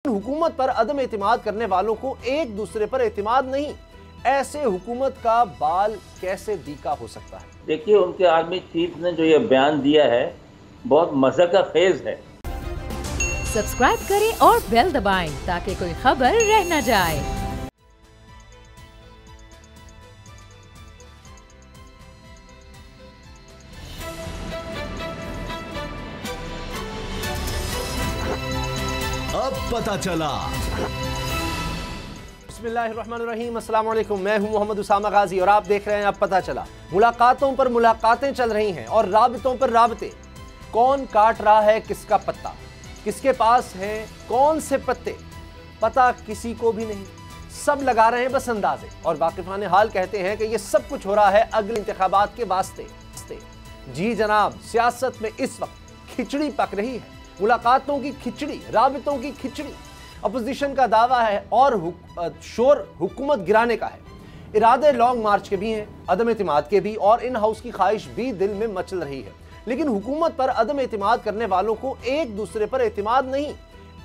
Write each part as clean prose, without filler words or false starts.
हुकूमत पर अदम एतमाद करने वालों को एक दूसरे पर एतमाद नहीं, ऐसे हुकूमत का बाल कैसे दीका हो सकता है। देखिए, उनके आर्मी चीफ ने जो ये बयान दिया है बहुत मज़े का खेज है। सब्सक्राइब करें और बेल दबाएं ताकि कोई खबर रह न जाए। अब पता चला। बिस्मिल्लाहिर्रहमानिर्रहीम, अस्सलाम वालेकुम। मैं हूं मोहम्मद उसामा गाजी और आप देख रहे हैं अब पता चला। मुलाकातों पर मुलाकातें चल रही हैं और राबतों पर राबते। कौन काट रहा है किसका पत्ता, किसके पास हैं कौन से पत्ते, पता किसी को भी नहीं। सब लगा रहे हैं बस अंदाजे और वाकिफान हाल कहते हैं कि यह सब कुछ हो रहा है अगले इंतखाबात के वास्ते। जी जनाब, सियासत में इस वक्त खिचड़ी पक रही है, मुलाकातों की खिचड़ी, राबतों की खिचड़ी। अपोजिशन का दावा है और शोर हुकूमत गिराने का है। इरादे लॉन्ग मार्च के भी हैं, अदम एतमाद के भी, और इन हाउस की ख्वाहिश भी दिल में मचल रही है। लेकिन हुकूमत पर अदम एतमाद करने वालों को एक दूसरे पर एतमाद नहीं,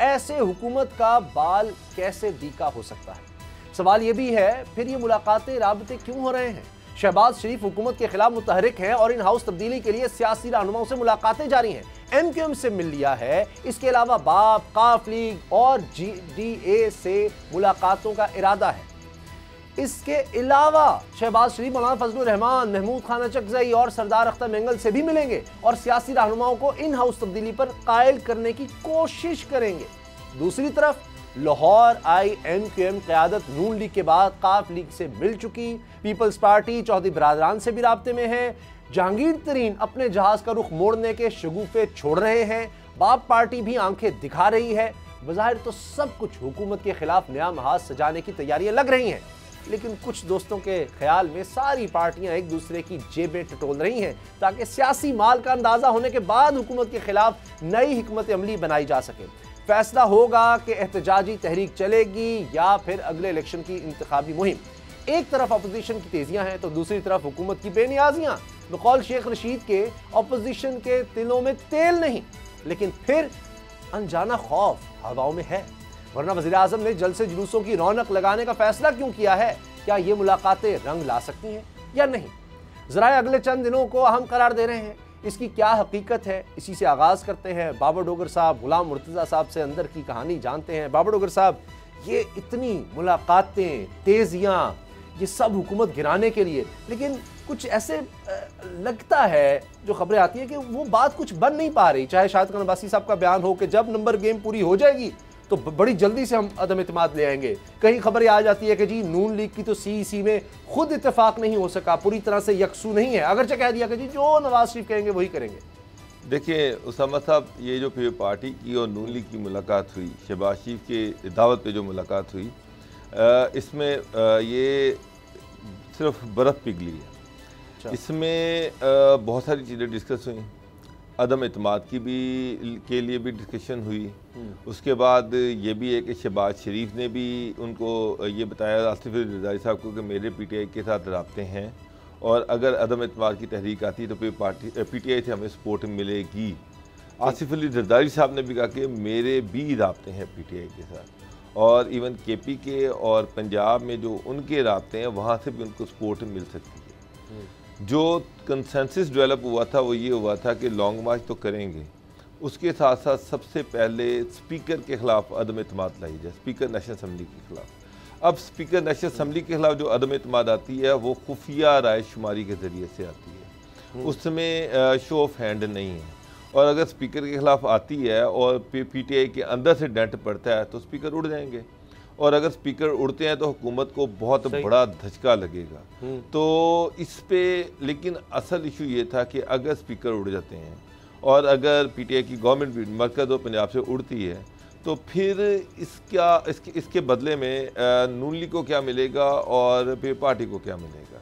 ऐसे हुकूमत का बाल कैसे दीका हो सकता है। सवाल यह भी है, फिर ये मुलाकातें राबते क्यों हो रहे हैं। शहबाज शरीफ हुकूमत के खिलाफ मुतहरिक हैं और इन हाउस तब्दीली के लिए सियासी रहनुमाओं से मुलाकातें जारी हैं। MQM से मिल लिया है, इसके अलावा बाप, काफ लीग और GDA से मुलाकातों का इरादा है। इसके अलावा शहबाज शरीफ, मौलाना फजलुर रहमान, महमूद खान अचकजई और सरदार अख्तर मेंगल से भी मिलेंगे और सियासी रहनुमाओं को इन हाउस तब्दीली पर कायल करने की कोशिश करेंगे। दूसरी तरफ लाहौर आई MQM क़यादत नून लीग के बाद काफ लीग से मिल चुकी। पीपल्स पार्टी चौधरी बरादरान से भी राब्ते में है। जहांगीर तरीन अपने जहाज का रुख मोड़ने के शगुफे छोड़ रहे हैं। बाप पार्टी भी आंखें दिखा रही है। बज़ाहिर तो सब कुछ हुकूमत के खिलाफ नया महाज सजाने की तैयारियां लग रही हैं, लेकिन कुछ दोस्तों के ख्याल में सारी पार्टियां एक दूसरे की जेबें टटोल रही हैं ताकि सियासी माल का अंदाजा होने के बाद हुकूमत के खिलाफ नई हिकमत अमली बनाई जा सके। फैसला होगा कि एहतजाजी तहरीक चलेगी या फिर अगले इलेक्शन की इंतखाबी मुहिम। एक तरफ अपोजिशन की तेजियां हैं तो दूसरी तरफ हुकूमत की बेनियाजियां। बकौल शेख रशीद के अपोजिशन के दिलों में तेल नहीं, लेकिन फिर अनजाना खौफ हवाओं में है। वरना वज़ीर आज़म ने जलसे जुलूसों की रौनक लगाने का फैसला क्यों किया है? क्या ये मुलाकातें रंग ला सकती हैं या नहीं? ज़रा अगले चंद दिनों को अहम करार दे रहे हैं। इसकी क्या हकीकत है, इसी से आगाज़ करते हैं। बाबर डोगर साहब, गुलाम मुर्तज़ा साहब से अंदर की कहानी जानते हैं। बाबर डोगर साहब, ये इतनी मुलाकातें, तेजियाँ, ये सब हुकूमत गिराने के लिए, लेकिन कुछ ऐसे लगता है जो खबरें आती है कि वो बात कुछ बन नहीं पा रही। चाहे शाहिद खान अब्बासी साहब का बयान हो कि जब नंबर गेम पूरी हो जाएगी तो बड़ी जल्दी से हम अदम एतमाद ले आएंगे। कहीं खबरें आ जाती है कि जी नून लीग की तो CEC में खुद इत्तेफाक नहीं हो सका, पूरी तरह से यकसू नहीं है, अगरचे कह दिया कि जी जो नवाज शरीफ कहेंगे वही करेंगे। देखिए उसामा साहब, ये जो पीपल्स पार्टी की और नून लीग की मुलाकात हुई, शहबाज शरीफ के दावत पे जो मुलाकात हुई, इसमें ये सिर्फ बर्फ़ पिघली है। इसमें बहुत सारी चीज़ें डिस्कस हुई। अदम एतमाद की भी के लिए भी डिस्कशन हुई। उसके बाद ये भी है कि शहबाज शरीफ ने भी उनको ये बताया, आसिफ अली जरदारी साहब को, कि मेरे PTI के साथ राब्ते हैं और अगर अदम एतमाद की तहरीक आती है तो PTI से हमें सपोर्ट मिलेगी। आसिफ अली जरदारी साहब ने भी कहा कि मेरे भी राब्ते हैं PTI के साथ, और इवन KP के और पंजाब में जो उनके राब्ते हैं वहाँ से भी उनको सपोर्ट मिल सकती है। जो कंसेंसस डेवलप हुआ था वो ये हुआ था कि लॉन्ग मार्च तो करेंगे, उसके साथ साथ सबसे पहले स्पीकर के ख़िलाफ़ अदम एतमाद लाई जाए, स्पीकर नेशनल असम्बली के ख़िलाफ़। अब स्पीकर नेशनल असम्बली के ख़िलाफ़ जो अदम एतमाद आती है वो खुफिया राय शुमारी के ज़रिए से आती है, उसमें शो ऑफ हैंड नहीं है। और अगर स्पीकर के ख़िलाफ़ आती है और PTI के अंदर से डेंट पड़ता है तो स्पीकर उड़ जाएंगे, और अगर स्पीकर उड़ते हैं तो हुकूमत को बहुत बड़ा धचका लगेगा। तो इस पे लेकिन असल इशू ये था कि अगर स्पीकर उड़ जाते हैं और अगर PTI की गवर्नमेंट भी मरकज़ और पंजाब से उड़ती है तो फिर इसके बदले में नून लीग को क्या मिलेगा और फिर पार्टी को क्या मिलेगा।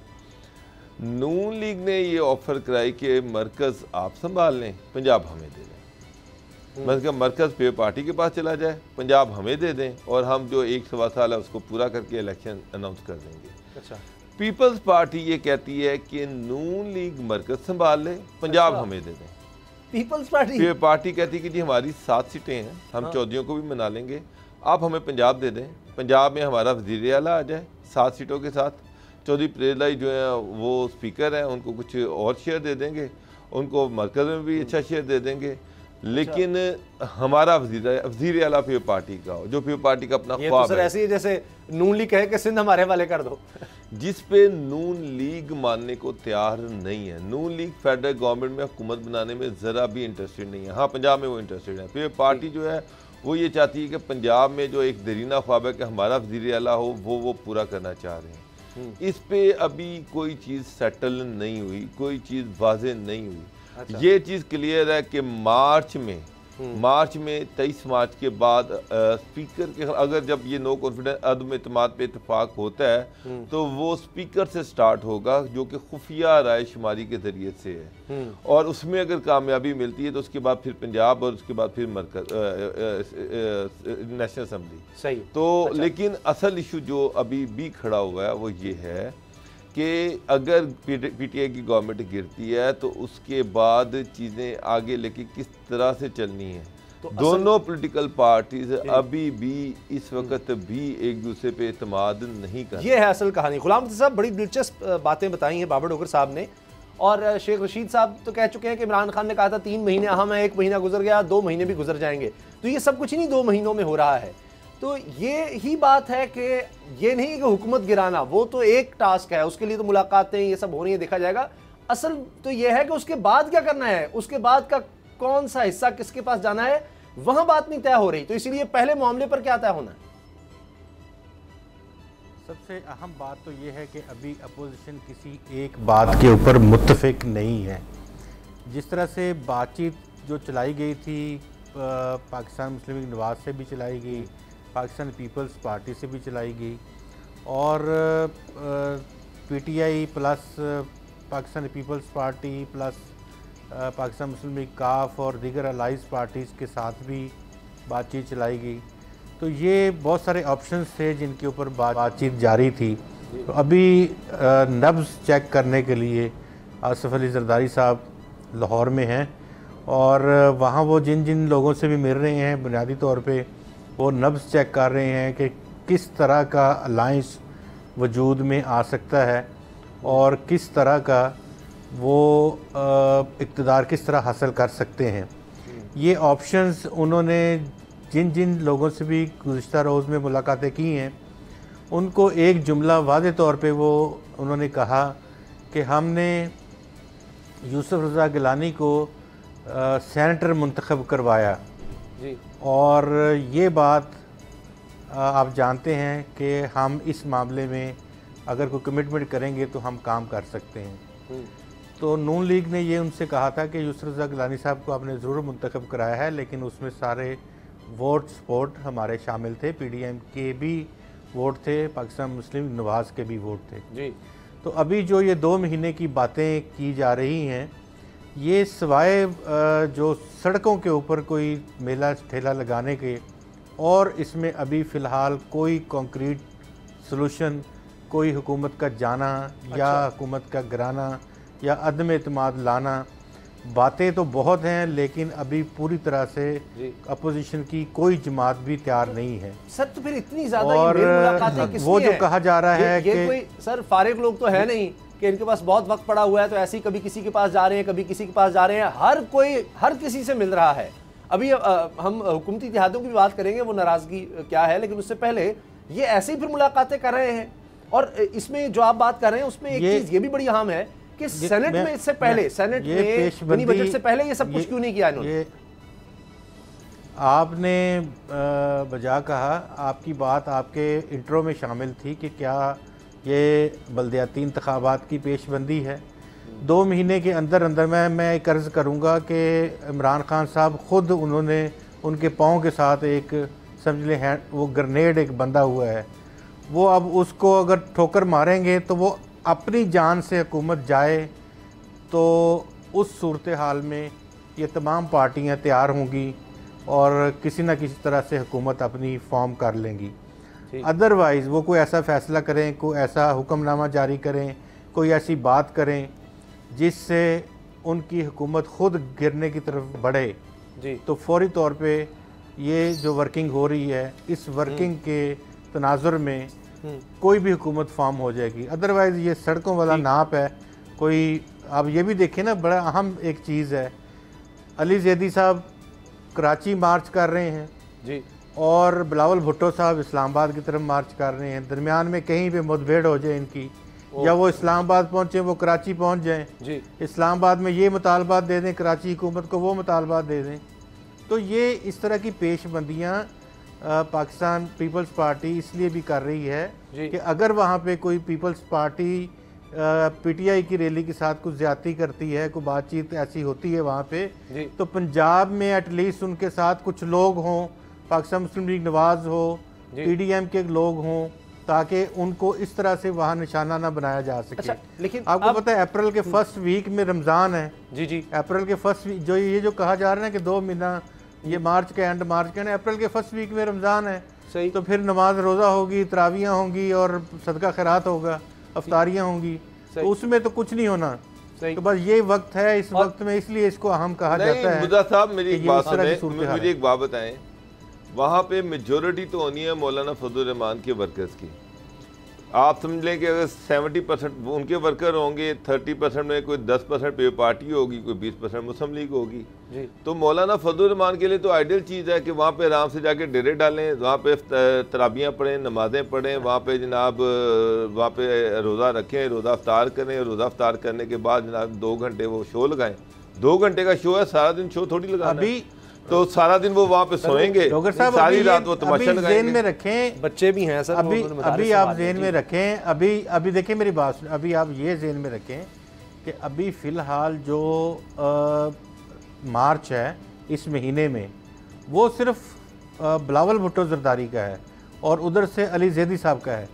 नून लीग ने ये ऑफ़र कराई कि मरकज़ आप संभाल लें, पंजाब हमें दे दें। मतलब मरकज़ पे पार्टी के पास चला जाए, पंजाब हमें दे दें और हम जो 1 सवा साल है उसको पूरा करके इलेक्शन अनाउंस कर देंगे। अच्छा, पीपल्स पार्टी ये कहती है कि नून लीग मरकज़ संभाल ले, पंजाब हमें दे दें। पीपल्स पार्टी कहती है कि जी हमारी 7 सीटें हैं, हम चौधरियों को भी मना लेंगे आप हमें पंजाब दे दें, पंजाब में हमारा वज़ीर आला आ जाए 7 सीटों के साथ, चौधरी परेलाई जो है वो स्पीकर हैं, उनको कुछ और शेयर दे देंगे, उनको मरकज़ में भी अच्छा शेयर दे देंगे, लेकिन हमारा वज़ीर आला पीपल पार्टी का हो, जो पीपल पार्टी का अपना ख्वाब है। ऐसे ही जैसे नून लीग कहे कि सिंध हमारे हवाले कर दो, जिस पे नून लीग मानने को तैयार नहीं है। नून लीग फेडरल गवर्नमेंट में हुकूमत बनाने में ज़रा भी इंटरेस्टेड नहीं है। हाँ, पंजाब में वो इंटरेस्टेड है। पीपल पार्टी जो है वो ये चाहती है कि पंजाब में जो एक दरीना ख्वाब है कि हमारा वज़ीर आला हो, वो पूरा करना चाह रहे हैं। इस पे अभी कोई चीज़ सेटल नहीं हुई, कोई चीज़ वाज़ेह नहीं हुई। अच्छा। ये चीज़ क्लियर है कि मार्च में 23 मार्च के बाद स्पीकर के अगर जब ये नो कॉन्फिडेंस अदम इत्मीनान पे इतफाक होता है तो वो स्पीकर से स्टार्ट होगा, जो कि खुफिया राय शुमारी के ज़रिए से है, और उसमें अगर कामयाबी मिलती है तो उसके बाद फिर पंजाब और उसके बाद फिर मरकज़ नेशनल असम्बली। सही तो अच्छा। लेकिन असल इशू जो अभी भी खड़ा हुआ है वो ये है कि अगर पीटीआई की गवर्नमेंट गिरती है तो उसके बाद चीज़ें आगे लेके किस तरह से चलनी है। तो दोनों पॉलिटिकल पार्टीज अभी भी इस वक्त भी एक दूसरे पे एतमाद नहीं कर, ये है असल कहानी। गुलाम साहब बड़ी दिलचस्प बातें बताई हैं बाबर डोगर साहब ने, और शेख रशीद साहब तो कह चुके हैं कि इमरान खान ने कहा था 3 महीने अहम है, 1 महीना गुजर गया, 2 महीने भी गुजर जाएंगे, तो ये सब कुछ नहीं 2 महीनों में हो रहा है। तो ये ही बात है कि ये नहीं कि हुकूमत गिराना वो तो एक टास्क है, उसके लिए तो मुलाकातें ये सब हो रही है, देखा जाएगा। असल तो ये है कि उसके बाद क्या करना है, उसके बाद का कौन सा हिस्सा किसके पास जाना है, वहां बात नहीं तय हो रही। तो इसीलिए पहले मामले पर क्या तय होना है? सबसे अहम बात तो ये है कि अभी अपोजिशन किसी एक बात के ऊपर मुत्तफिक नहीं है। जिस तरह से बातचीत जो चलाई गई थी पाकिस्तान मुस्लिम लीग नवाज से भी चलाई गई, पाकिस्तान पीपल्स पार्टी से भी चलाई गई, और पीटीआई प्लस पाकिस्तान पीपल्स पार्टी प्लस पाकिस्तान मुस्लिम लीग काफ और दीगर अलाइज पार्टीज़ के साथ भी बातचीत चलाई गई। तो ये बहुत सारे ऑप्शंस थे जिनके ऊपर बातचीत जारी थी। तो अभी नब्ज़ चेक करने के लिए आसिफ अली जरदारी साहब लाहौर में हैं, और वहाँ वो जिन जिन लोगों से भी मिल रहे हैं बुनियादी तौर पे वो नब्ज़ चेक कर रहे हैं कि किस तरह का अलाइंस वजूद में आ सकता है और किस तरह का वो इक़्तिदार किस तरह हासिल कर सकते हैं। ये ऑप्शंस उन्होंने जिन जिन लोगों से भी गुज़िश्ता रोज़ में मुलाकातें की हैं उनको एक जुमला वाज़े तौर पे वो उन्होंने कहा कि हमने यूसुफ रज़ा गिलानी को सेनेटर मुंतखब करवाया जी, और ये बात आप जानते हैं कि हम इस मामले में अगर कोई कमिटमेंट करेंगे तो हम काम कर सकते हैं। तो नून लीग ने ये उनसे कहा था कि यूसुफ रज़ा गिलानी साहब को आपने ज़रूर मुंतखब कराया है, लेकिन उसमें सारे वोट सपोर्ट हमारे शामिल थे, पीडीएम के भी वोट थे, पाकिस्तान मुस्लिम नवाज के भी वोट थे जी। तो अभी जो ये 2 महीने की बातें की जा रही हैं, ये सिवाय जो सड़कों के ऊपर कोई मेला ठेला लगाने के, और इसमें अभी फ़िलहाल कोई कॉन्क्रीट सलूशन, कोई हुकूमत का जाना या हुकूमत का गिराना या अदम एतमाद लाना, बातें तो बहुत हैं लेकिन अभी पूरी तरह से अपोजिशन की कोई जमात भी तैयार नहीं है। सर तो फिर इतनी ज़्यादा और वो जो कहा जा रहा है कि कोई सर फारिग लोग तो है नहीं कि इनके पास बहुत वक्त पड़ा हुआ है तो ऐसे ही कभी किसी के पास जा रहे हैं, कभी किसी के पास जा रहे हैं, हर कोई हर किसी से मिल रहा है। अभी हम हुकूमती इत्तेहादों की भी बात करेंगे, वो नाराज़गी क्या है, लेकिन उससे पहले ये ऐसे ही फिर मुलाकातें कर रहे हैं। और इसमें जो आप बात कर रहे हैं उसमें एक चीज़ ये भी बड़ी अहम है कि सेनेट में इससे पहले, सेनेट में मिनी बजट से पहले ये सब कुछ क्यों नहीं किया इन्होंने? आपने बजा कहा, आपकी बात आपके इंट्रो में शामिल थी कि क्या ये बल्दियाती इंतखाबात की पेशबंदी है। 2 महीने के अंदर अंदर मैं एक अर्ज़ करूँगा कि इमरान खान साहब ख़ुद उन्होंने उनके पाँव के साथ एक समझ लें वो ग्रेनेड एक बंधा हुआ है, वो अब उसको अगर ठोकर मारेंगे तो वो अपनी जान से हुकूमत जाए, तो उस सूरत हाल में ये तमाम पार्टियां तैयार होंगी और किसी न किसी तरह से हुकूमत अपनी फॉर्म कर लेंगी। अदरवाइज़ वो कोई ऐसा फ़ैसला करें, कोई ऐसा हुक्मनामा जारी करें, कोई ऐसी बात करें जिससे उनकी हुकूमत ख़ुद गिरने की तरफ बढ़े जी, तो फौरी तौर पे ये जो वर्किंग हो रही है, इस वर्किंग के तनाजुर में कोई भी हुकूमत फॉर्म हो जाएगी। अदरवाइज़ ये सड़कों वाला नाप है कोई। आप ये भी देखें ना, बड़ा अहम एक चीज़ है, अली ज़ैदी साहब कराची मार्च कर रहे हैं जी, और बिलावल भुट्टो साहब इस्लामाबाद की तरफ मार्च कर रहे हैं। दरमियान में कहीं पे मुठभेड़ हो जाए इनकी, या वो इस्लामाबाद पहुँचे, वो कराची पहुँच जाएं, जी, इस्लामाबाद में ये मुतालबात दे दें, कराची हुकूमत को वो मुतालबात दे दें। तो ये इस तरह की पेशबंदियाँ पाकिस्तान पीपल्स पार्टी इसलिए भी कर रही है कि अगर वहाँ पे कोई पीपल्स पार्टी पीटीआई की रैली के साथ कुछ ज्यादती करती है, कोई बातचीत ऐसी होती है वहाँ पे, तो पंजाब में एटलीस्ट उनके साथ कुछ लोग हों, पाकिस्तान मुस्लिम लीग नवाज हो, पीडीएम के लोग हों, ताकि उनको इस तरह से वहाँ निशाना ना बनाया जा सके। अच्छा, लेकिन आपको पता है अप्रैल के फर्स्ट वीक में रमज़ान है। जी जी, अप्रैल के फर्स्ट वीक जो ये जो कहा जा रहा है ना कि 2 महीना, ये मार्च के एंड, मार्च के एंड, अप्रैल के फर्स्ट वीक में रमज़ान है। सही। तो फिर नमाज रोज़ा होगी, तरावियाँ होंगी और सदका खैरात होगा, अफ्तारियाँ होंगी, तो उसमें तो कुछ नहीं होना। तो बस ये वक्त है, इस वक्त में इसलिए इसको अहम कहा जाता है। मुद्दा साहब मेरी एक बात सुने, मुझे एक बात बताएं, वहाँ पे मेजोरिटी तो होनी है मौलाना फजल रहमान के वर्कर्स की। आप समझ लें कि अगर 70% उनके वर्कर होंगे, 30% में कोई 10% पे पार्टी होगी, कोई 20% मुस्लिम लीग होगी जी। तो मौलाना फजल रहमान के लिए तो आइडियल चीज़ है कि वहाँ पे आराम से जाके डेरे डालें, वहाँ पे तराबियाँ पढ़ें, नमाज़ें पढ़ें, वहाँ पे जनाब वहाँ पे रोज़ा रखें, रोज़ा अफ्तार करें, रोज़ा अफ्तार करने के बाद जनाब 2 घंटे वो शो लगाएं। 2 घंटे का शो है, सारा दिन शो थोड़ी लगाना अभी तो सारा दिन वो वहाँ पे सोएंगे, सारी रात वो तमाशा लगाएंगे। ज़हन में रखें, बच्चे भी हैं सर, अभी आप ज़हन में रखें, अभी देखें मेरी बात सुन, अभी आप ये ज़हन में रखें कि अभी फ़िलहाल जो मार्च है इस महीने में, वो सिर्फ बिलावल भुट्टो जरदारी का है और उधर से अली ज़ैदी साहब का है,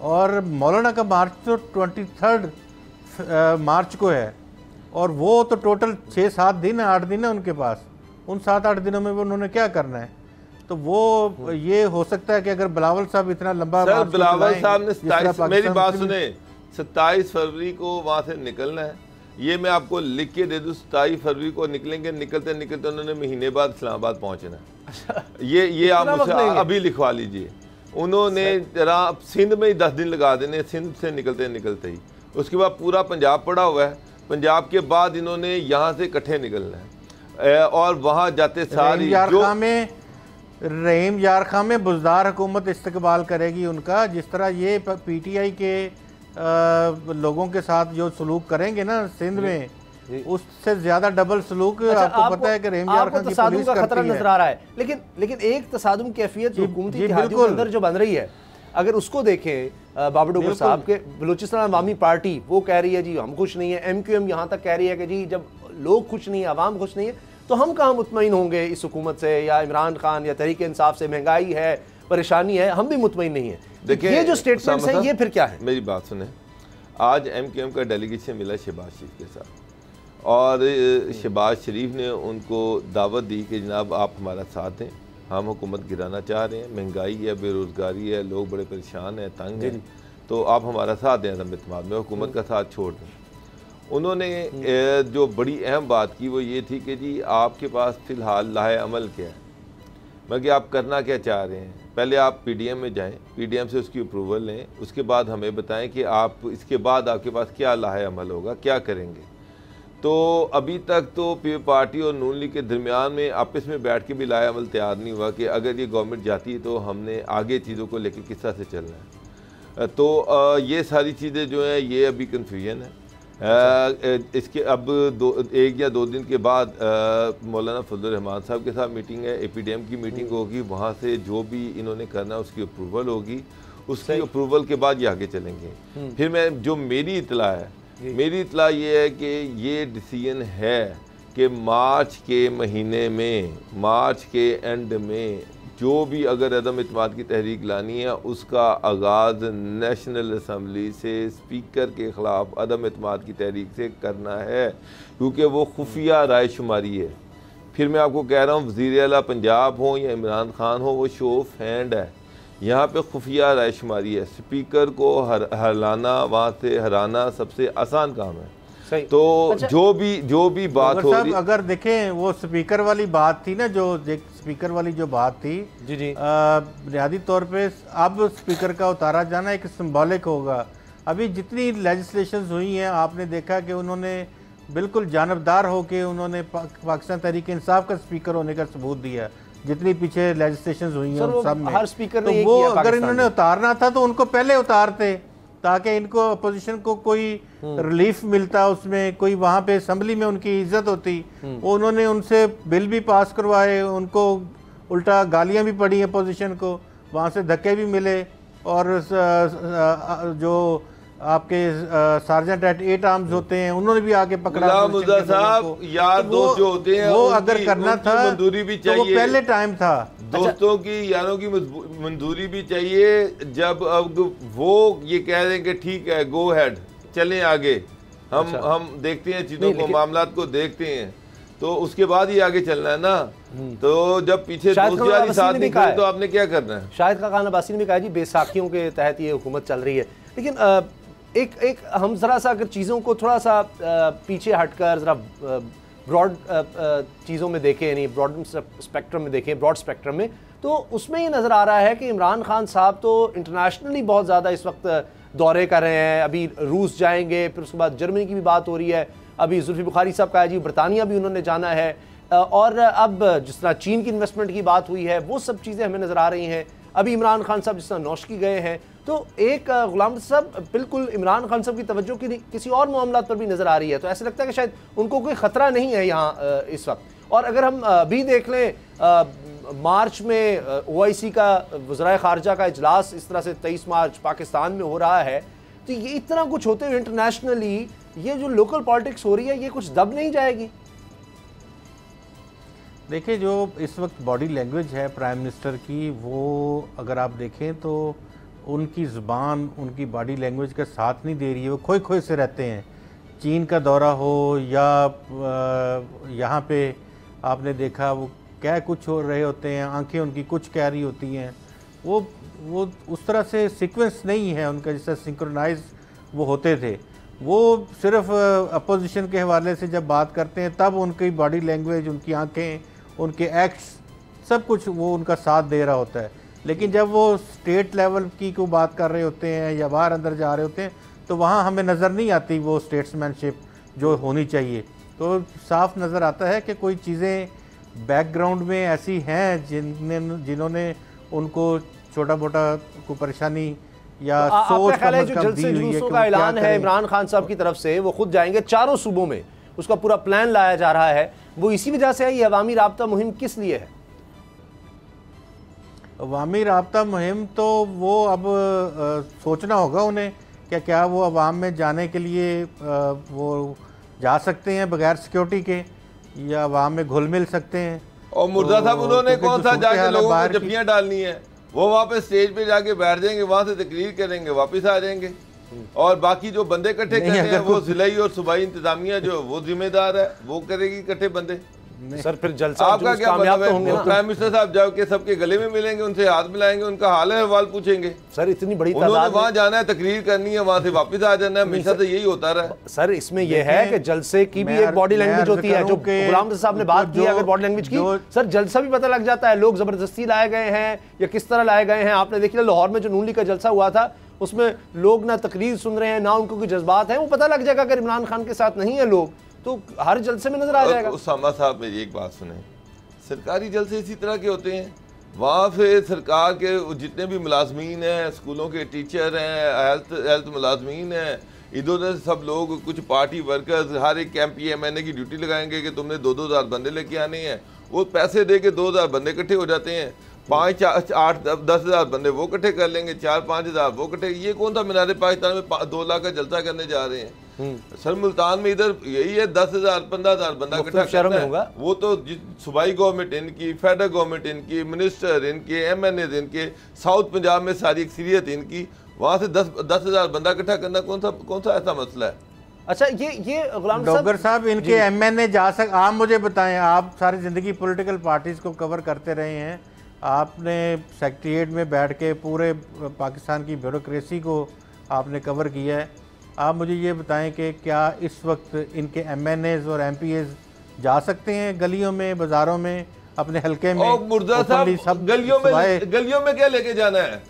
और मौलाना का मार्च तो 23 मार्च को है, और वो तो टोटल 6-7 दिन है, 8 दिन है उनके पास। उन 7-8 दिनों में वो उन्होंने क्या करना है? तो वो ये हो सकता है कि अगर बिलावल साहब इतना लंबा, सर बिलावल साहब ने 27, मेरी बात सुने, 27 फरवरी को वहाँ से निकलना है। ये मैं आपको लिख के दे दूँ, 27 फरवरी को निकलेंगे, निकलते निकलते उन्होंने महीने बाद इस्लामाबाद पहुँचना है। ये आप मुझसे अभी लिखवा लीजिए। उन्होंने जरा सिंध में ही 10 दिन लगा देने, सिंध से निकलते निकलते ही। उसके बाद पूरा पंजाब पड़ा हुआ है, पंजाब के बाद इन्होंने यहाँ से इकट्ठे निकलना है और वहाँ जाते सारी रहीम यार खां में बुज़दार हुकूमत इस्तकबाल करेगी उनका, जिस तरह ये पीटीआई के लोगों के साथ जो सलूक करेंगे ना सिंध में, उससे ज्यादा डबल सलूक। आपको पता है कि रहीम यार खां की पुलिस का खतरा नजर आ रहा है, लेकिन एक तसादुम कैफियत हुकूमती इत्तेहादियों के अंदर जो बन रही है, अगर उसको देखें बाबा डोगर साहब के बलूचिस्तान अवामी पार्टी वो कह रही है जी हम खुश नहीं है, MQM यहाँ तक कह रही है कि जी जब लोग खुश नहीं है, अवाम खुश नहीं है, तो हम कहाँ मुतमईन होंगे इस हुकूमत से, या इमरान खान या तहरीक इंसाफ से, महंगाई है, परेशानी है, हम भी मुतमईन नहीं है। देखिए ये जो स्टेटमेंट्स हैं ये फिर क्या है? मेरी बात सुने, आज MQM का डेलीगेशन मिला शहबाज शरीफ के साथ, और शहबाज शरीफ ने उनको दावत दी कि जनाब आप हमारा साथ दें, हम हुकूमत गिराना चाह रहे हैं, महंगाई है, बेरोज़गारी है, लोग बड़े परेशान हैं, तंग हैं, तो आप हमारा साथ दें अदम इत्तेमाद में, हुकूमत का साथ छोड़ दें। उन्होंने जो बड़ी अहम बात की वो ये थी कि जी आपके पास फ़िलहाल लाहे अमल क्या है, मैं कि आप करना क्या चाह रहे हैं, पहले आप PDM में जाएं, PDM से उसकी अप्रूवल लें, उसके बाद हमें बताएं कि आप इसके बाद आपके पास क्या लाहे अमल होगा, क्या करेंगे। तो अभी तक तो पीपल्स पार्टी और नून लीग के दरमियान में आपस में बैठ के भी लाहे अमल तैयार नहीं हुआ कि अगर ये गवर्नमेंट जाती है तो हमने आगे चीज़ों को लेकर किस तरह से चलना है। तो ये सारी चीज़ें जो हैं ये अभी कन्फ्यूजन है। इसके अब 1 या 2 दिन के बाद मौलाना फजल रहमान साहब के साथ मीटिंग है, APDM की मीटिंग होगी, वहाँ से जो भी इन्होंने करना है उसकी अप्रूवल होगी, उसकी अप्रूवल के बाद ये आगे चलेंगे। फिर मैं जो मेरी इतला है, मेरी इतला ये है कि ये डिसीजन है कि मार्च के महीने में, मार्च के एंड में जो भी अगर अदम इत्तेमाद की तहरीक लानी है उसका आगाज़ नेशनल असम्बली से स्पीकर के ख़िलाफ़ अदम इत्तेमाद की तहरीक से करना है, क्योंकि वो खुफिया राय शुमारी है। फिर मैं आपको कह रहा हूँ वज़ीर आला पंजाब हो या इमरान खान हो, वो शो ऑफ हैंड है, यहाँ पे खुफिया राय शुमारी है। स्पीकर को हराना, वहाँ से हराना सबसे आसान काम है। सही। तो अच्छा। जो भी बात हो रही, अगर देखें वो स्पीकर वाली बात थी ना, जो स्पीकर वाली जो बात थी, जी जी, बुनियादी तौर पे अब स्पीकर का उतारा जाना एक सिंबॉलिक होगा। अभी जितनी लेजिस्लेशंस हुई हैं आपने देखा कि उन्होंने बिल्कुल जानबदार होकर उन्होंने पाकिस्तान तहरीक इंसाफ का स्पीकर होने का सबूत दिया। जितनी पीछे लेजिस्लेशंस हुई हैं उन सब में, हर स्पीकर ने तो ये वो किया अगर पाकिस्तान इन्होंने में। उतारना था तो उनको पहले उतारते, ताकि इनको अपोजिशन को कोई रिलीफ मिलता, उसमें कोई वहाँ पे असेंबली में उनकी इज्जत होती। उन्होंने उनसे बिल भी पास करवाए, उनको उल्टा गालियाँ भी पड़ी अपोजिशन को, वहाँ से धक्के भी मिले, और जो आपके सार्जेंट एट 8 आर्म्स होते हैं उन्होंने भी आके पकड़ा। मुल्ला साहब यार दोस्त जो होते हैं वो अगर करना था मंजूरी भी तो चाहिए, वो पहले टाइम था। दोस्तों की यारों की मंजूरी भी चाहिए। जब अब वो ये कह रहे हैं कि ठीक है गो हेड चलें आगे, हम देखते हैं चीज़ों को, मामलात को देखते हैं, तो उसके बाद ही आगे चलना है ना। तो जब पीछे दोस्त यारी साथ निकले तो आपने क्या करना है। शाहिद खान अब्बासी ने भी कहा जी बैसाखियों के तहत ये हुकूमत चल रही है। लेकिन एक हम ज़रा सा अगर चीज़ों को थोड़ा सा पीछे हटकर ज़रा ब्रॉड चीज़ों में देखें, यानी ब्रॉड स्पेक्ट्रम में देखें, ब्रॉड स्पेक्ट्रम में, तो उसमें ये नज़र आ रहा है कि इमरान खान साहब तो इंटरनेशनली बहुत ज़्यादा इस वक्त दौरे कर रहे हैं। अभी रूस जाएंगे, फिर उसके बाद जर्मनी की भी बात हो रही है, अभी जुल्फी बुखारी साहब का जी बरतानिया भी उन्होंने जाना है, और अब जिस तरह चीन की इन्वेस्टमेंट की बात हुई है वो सब चीज़ें हमें नज़र आ रही हैं। अभी इमरान खान साहब जिस तरह नौशकी गए हैं, तो एक गुलाम साहब बिल्कुल इमरान खान साहब की तवज्जो की किसी और मामलात पर भी नज़र आ रही है। तो ऐसा लगता है कि शायद उनको कोई ख़तरा नहीं है यहाँ इस वक्त। और अगर हम अभी देख लें मार्च में OIC का वज़राए ख़ारजा का इजलास इस तरह से 23 मार्च पाकिस्तान में हो रहा है, तो ये इतना कुछ होते हुए इंटरनेशनली ये जो लोकल पॉलिटिक्स हो रही है ये कुछ दब नहीं जाएगी? देखिए जो इस वक्त बॉडी लैंग्वेज है प्राइम मिनिस्टर की, वो अगर आप देखें तो उनकी ज़ुबान उनकी बॉडी लैंग्वेज का साथ नहीं दे रही है। वो खोए खोए से रहते हैं। चीन का दौरा हो या यहाँ पे आपने देखा वो क्या कुछ हो रहे होते हैं, आंखें उनकी कुछ कह रही होती हैं। वो उस तरह से सीक्वेंस नहीं है उनका जैसा सिंक्रोनाइज वो होते थे। वो सिर्फ अपोजिशन के हवाले से जब बात करते हैं तब उनकी बॉडी लैंग्वेज, उनकी आंखें, उनके एक्ट्स, सब कुछ वो उनका साथ दे रहा होता है। लेकिन जब वो स्टेट लेवल की को बात कर रहे होते हैं या बाहर अंदर जा रहे होते हैं तो वहाँ हमें नज़र नहीं आती वो स्टेट्समैनशिप जो होनी चाहिए। तो साफ नज़र आता है कि कोई चीज़ें बैकग्राउंड में ऐसी हैं जिन्होंने उनको छोटा मोटा कोई परेशानी या तो सोच जो जलसे जुलूसों का ऐलान है इमरान खान साहब की तरफ से, वो खुद जाएंगे 4 सूबों में, उसका पूरा प्लान लाया जा रहा है, वो इसी वजह से है। ये अवामी राब्ता मुहिम किस लिए है? अवामी राब्ता मुहिम तो वो अब सोचना होगा उन्हें क्या वो अवाम में जाने के लिए वो जा सकते हैं बगैर सिक्योरिटी के, या अवाम में घुल मिल सकते हैं। और मुर्दा साहब उन्होंने कौन सा जाके लोगों को जफ्फियाँ डालनी है? वो वहाँ पे स्टेज पे जाके बैठ जाएंगे, वहाँ से तकरीर करेंगे, वापस आ जाएंगे। और बाकी जो बंदे इकट्ठे कर रहे हैं वो जिलाई और सूबाई इंतजामिया जो वो जिम्मेदार है, वो करेगी इकट्ठे बंदे। सर फिर जलसा आपका क्या मतलब है? प्राइम मिनिस्टर साहब जाके सबके गले में मिलेंगे, उनसे हाथ मिलाएंगे, उनका हाल अहवाल पूछेंगे। सर इतनी बड़ी उन्होंने वहाँ जाना है, तकरीर करनी है, वहाँ से वापस आ जाना है। हमेशा से यही होता रहा। सर इसमें यह है कि जलसे की भी एक बॉडी लैंग्वेज होती है, जो गुलाम साहब ने बात की अगर बॉडी लैंग्वेज की, सर जलसा भी पता लग जाता है लोग जबरदस्ती लाए गए हैं या किस तरह लाए गए हैं। आपने देखिए लाहौर में जो नून लीग का जलसा हुआ था, उसमें लोग ना तकरीर सुन रहे हैं ना उनको कोई जज्बात है, वो पता लग जाएगा अगर इमरान खान के साथ नहीं है लोग तो हर जलसे में नजर आ जाएगा। उसामा साहब मेरी एक बात सुने, सरकारी जलसे इसी तरह के होते हैं। वहाँ पे सरकार के जितने भी मुलाजमीन हैं, स्कूलों के टीचर हैं, हेल्थ मुलाजमीन हैं, इधर उधर सब लोग, कुछ पार्टी वर्कर्स, हर एक MPMNA की ड्यूटी लगाएंगे कि तुमने 2-2 हज़ार बंदे लेके आने हैं। वो पैसे दे के 2 हज़ार बंदे इकट्ठे हो जाते हैं, 5, 8, 10 हज़ार बंदे वो इकट्ठे कर लेंगे, 4-5 हज़ार वो इकट्ठे। ये कौन सा मीनार पाकिस्तान में 2 लाख का जलसा करने जा रहे हैं? सर मुल्तान में इधर यही है, 10 हज़ार 15 हज़ार बंदा इकट्ठा करना है। वो तो सूबाई गवर्नमेंट इनकी, फेडरल गवर्नमेंट इनकी, मिनिस्टर इनके, MNAs इनके, साउथ पंजाब में सारी अक्सरियत इनकी, वहाँ से 10 हज़ार बंदा इकट्ठा करना कौन सा ऐसा मसला है? अच्छा ये गुलाम डॉक्टर साहब इनके MNA जा सक, आप मुझे बताएं, आप सारी ज़िंदगी पॉलिटिकल पार्टीज़ को कवर करते रहे हैं, आपने सेक्रेटेरिएट में बैठ के पूरे पाकिस्तान की ब्यूरोक्रेसी को आपने कवर किया है। आप मुझे ये बताएं कि क्या इस वक्त इनके MNAs और MPAs जा सकते हैं गलियों में, बाज़ारों में, अपने हल्के में? मुर्जा साहब गलियों में क्या लेके जाना है?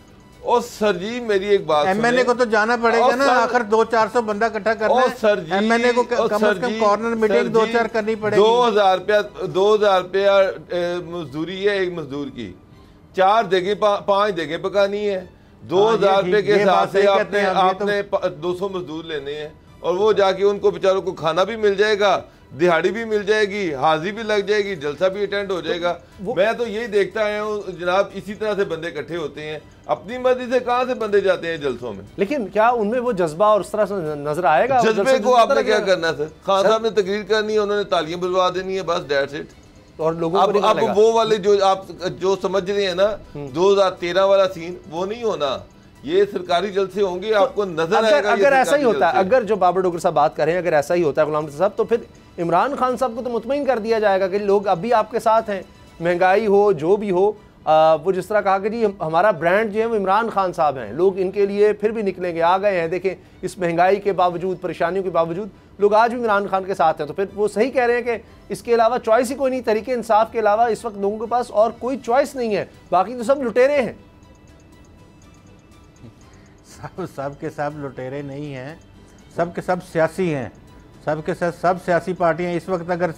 और सर जी मेरी एक बात, MNA को तो जाना पड़ेगा ना, आखिर 200-400 बंदा इकट्ठा करना है। सर जी MNA को कम से कम कॉर्नर मीटिंग 2-4 करनी पड़ेगी। 2000 रुपया मजदूरी है एक मजदूर की, 4 देगे 5 देगे पकानी है। 2000 रुपये के हिसाब से आपने 200 मजदूर लेने हैं और वो जाके उनको बेचारों को खाना भी मिल जाएगा, दिहाड़ी भी मिल जाएगी, हाजिरी भी लग जाएगी, जलसा भी अटेंड हो जाएगा। मैं तो यही देखता आया हूँ जनाब, इसी तरह से बंदे इकट्ठे होते हैं, अपनी मर्जी से कहाँ से बंदे जाते हैं जलसों में। लेकिन क्या उनमें वो जज्बा और उस तरह से नजर आएगा? जज्बे को आपने क्या करना सर? खान साहब ने तकरीर करनी है, उन्होंने तालियां बुलवा देनी है, बस दैट्स इट। और लोगों अब वो वाले जो आप जो समझ रहे हैं ना 2013 वाला सीन, वो नहीं होना। ये सरकारी जलसे होंगे, आपको नजर आएगा। अगर ऐसा ही होता है, अगर जो बाबर डोगर साहब बात करें, अगर ऐसा ही होता है गुलाम नबी साहब, तो फिर इमरान खान साहब को तो मुतमईन कर दिया जाएगा कि लोग अभी आपके साथ हैं, महंगाई हो जो भी हो। वो जिस तरह कहा कि जी हमारा ब्रांड जो है वो इमरान खान साहब हैं, लोग इनके लिए फिर भी निकलेंगे, आ गए हैं। देखें इस महंगाई के बावजूद, परेशानियों के बावजूद लोग आज भी इमरान खान के साथ हैं। तो फिर वो सही कह रहे हैं कि इसके अलावा चॉइस ही कोई नहीं, तरीके इंसाफ के अलावा इस वक्त लोगों के पास और कोई चॉइस नहीं है, बाकी तो सब लुटेरे हैं। सब के सब लुटेरे नहीं हैं, सब के सब सियासी हैं, सब के सब सियासी पार्टियां इस वक्त अगर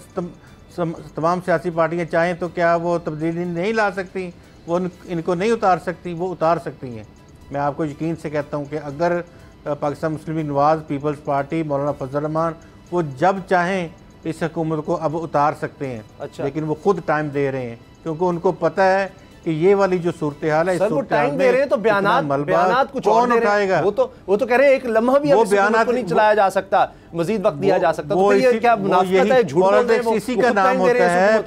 तमाम सियासी पार्टियां चाहें तो क्या वो तब्दीली नहीं ला सकती? वो इनको नहीं उतार सकती? वो उतार सकती हैं। मैं आपको यकीन से कहता हूं कि अगर पाकिस्तान मुस्लिम लीग नवाज़, पीपल्स पार्टी, मौलाना फजल रहमान, वो जब चाहें इस हुकूमत को अब उतार सकते हैं। अच्छा। लेकिन वो खुद टाइम दे रहे हैं, क्योंकि उनको पता है कि ये वाली जो सूरत हाल है, सर वो टाइम दे रहे हैं तो बयानात कुछ और उठाएगा। वो तो कह रहे हैं एक लम्हा भी वो बयानात को नहीं चलाया जा सकता, मजीद वक्त दिया जा सकता। तो ये क्या मुनाफिकत है? झूठ बोल रहे हैं वो। इसी का नाम होता है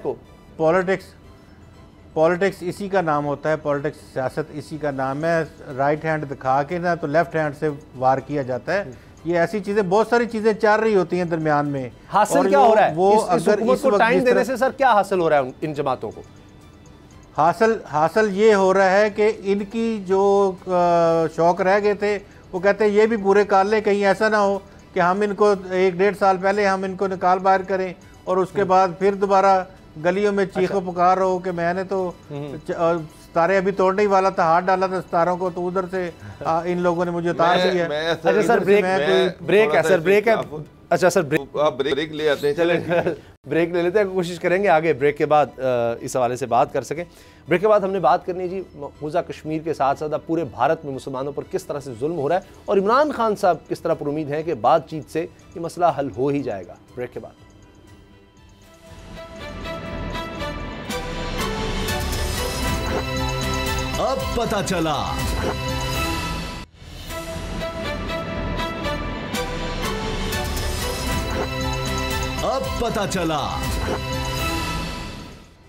पॉलिटिक्स, इसी का नाम होता है पॉलिटिक्स, सियासत इसी का नाम है। राइट हैंड दिखा के ना तो लेफ्ट हैंड से वार किया जाता है। ये ऐसी चीजें, बहुत सारी चीजें चल रही होती हैं दरमियान में। हासिल क्या हो रहा है वो? अगर इस टाइम देने से सर क्या हासिल हो रहा है इन जमातों को? हासिल ये हो रहा है कि इनकी जो शौक रह गए थे, वो कहते हैं ये भी पूरे कर लें, कहीं ऐसा ना हो कि हम इनको 1-1.5 साल पहले हम इनको निकाल बाहर करें और उसके बाद फिर दोबारा गलियों में चीखो पुकार हो कि मैंने तो सितारे अभी तोड़ने ही वाला था, हाथ डाला था सितारों को, तो उधर से इन लोगों ने मुझे उतार दिया। अच्छा सर ब्रेक है सर, ब्रेक है। अच्छा सर ब्रेक ले आते हैं, चलें ब्रेक ले लेते हैं, कोशिश करेंगे आगे ब्रेक के बाद इस हवाले से बात कर सकें। ब्रेक के बाद हमने बात करनी है जी मकबूजा कश्मीर के साथ साथ अब पूरे भारत में मुसलमानों पर किस तरह से जुल्म हो रहा है और इमरान खान साहब किस तरह पर उम्मीद है कि बातचीत से ये मसला हल हो ही जाएगा। ब्रेक के बाद अब पता चला। अब पता चला।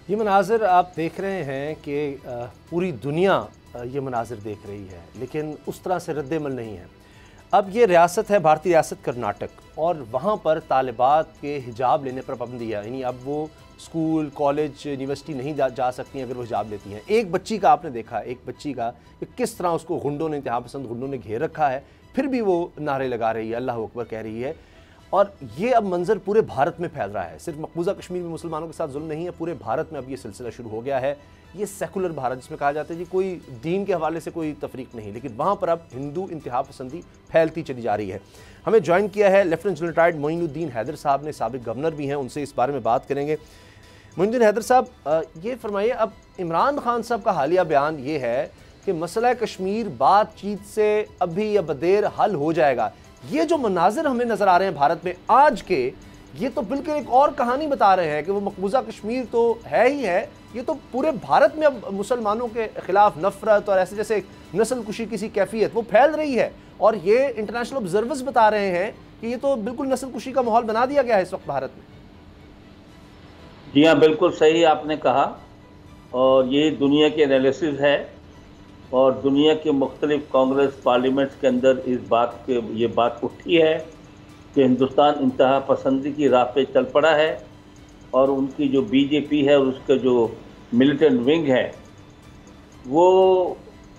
ये मनाजिर आप देख रहे हैं कि पूरी दुनिया ये मनाजिर देख रही है, लेकिन उस तरह से रद्द-ए-अमल नहीं है। अब ये रियासत है भारतीय रियासत कर्नाटक और वहाँ पर तालिबात के हिजाब लेने पर पाबंदी है, यानी अब वो स्कूल, कॉलेज, यूनिवर्सिटी नहीं जा सकती हैं अगर वो हिजाब लेती हैं। एक बच्ची का आपने देखा, एक बच्ची का कि किस तरह उसको गुंडों ने, इंतहा पसंद गुंडों ने घेर रखा है, फिर भी वो नारे लगा रही है, अल्लाह अकबर कह रही है। और ये अब मंजर पूरे भारत में फैल रहा है। सिर्फ मकबूजा कश्मीर में मुसलमानों के साथ जुल्म नहीं है, पूरे भारत में अब ये सिलसिला शुरू हो गया है। ये सेकुलर भारत जिसमें कहा जाता है जी कोई दीन के हवाले से कोई तफरीक नहीं, लेकिन वहाँ पर अब हिंदू इंतहा पसंदी फैलती चली जा रही है। हमें ज्वाइन किया है lieutenant general retired Moinuddin Haider साहब ने, साबिक गवर्नर भी हैं, उनसे इस बारे में बात करेंगे। मोइनुद्दीन हैदर साहब, ये फरमाइए, अब इमरान खान साहब का हालिया बयान ये है कि मसला कश्मीर बातचीत से अभी या बदेर हल हो जाएगा। ये जो मनाजिर हमें नज़र आ रहे हैं भारत में आज के, ये तो बिल्कुल एक और कहानी बता रहे हैं कि वो मकबूजा कश्मीर तो है ही है, ये तो पूरे भारत में अब मुसलमानों के खिलाफ नफरत और ऐसे जैसे नस्ल कुशी किसी कैफियत वो फैल रही है। और ये इंटरनेशनल ऑब्जर्वर्स बता रहे हैं कि ये तो बिल्कुल नस्ल कुशी का माहौल बना दिया गया है इस वक्त भारत में। जी हाँ, बिल्कुल सही आपने कहा, और ये दुनिया के एनालिसिस है और दुनिया के मुख्तलिफ कांग्रेस पार्लियामेंट्स के अंदर ये बात उठी है कि हिंदुस्तान इंतहा पसंदी की राह पे चल पड़ा है और उनकी जो बीजेपी है और उसका जो मिलिटेंट विंग है वो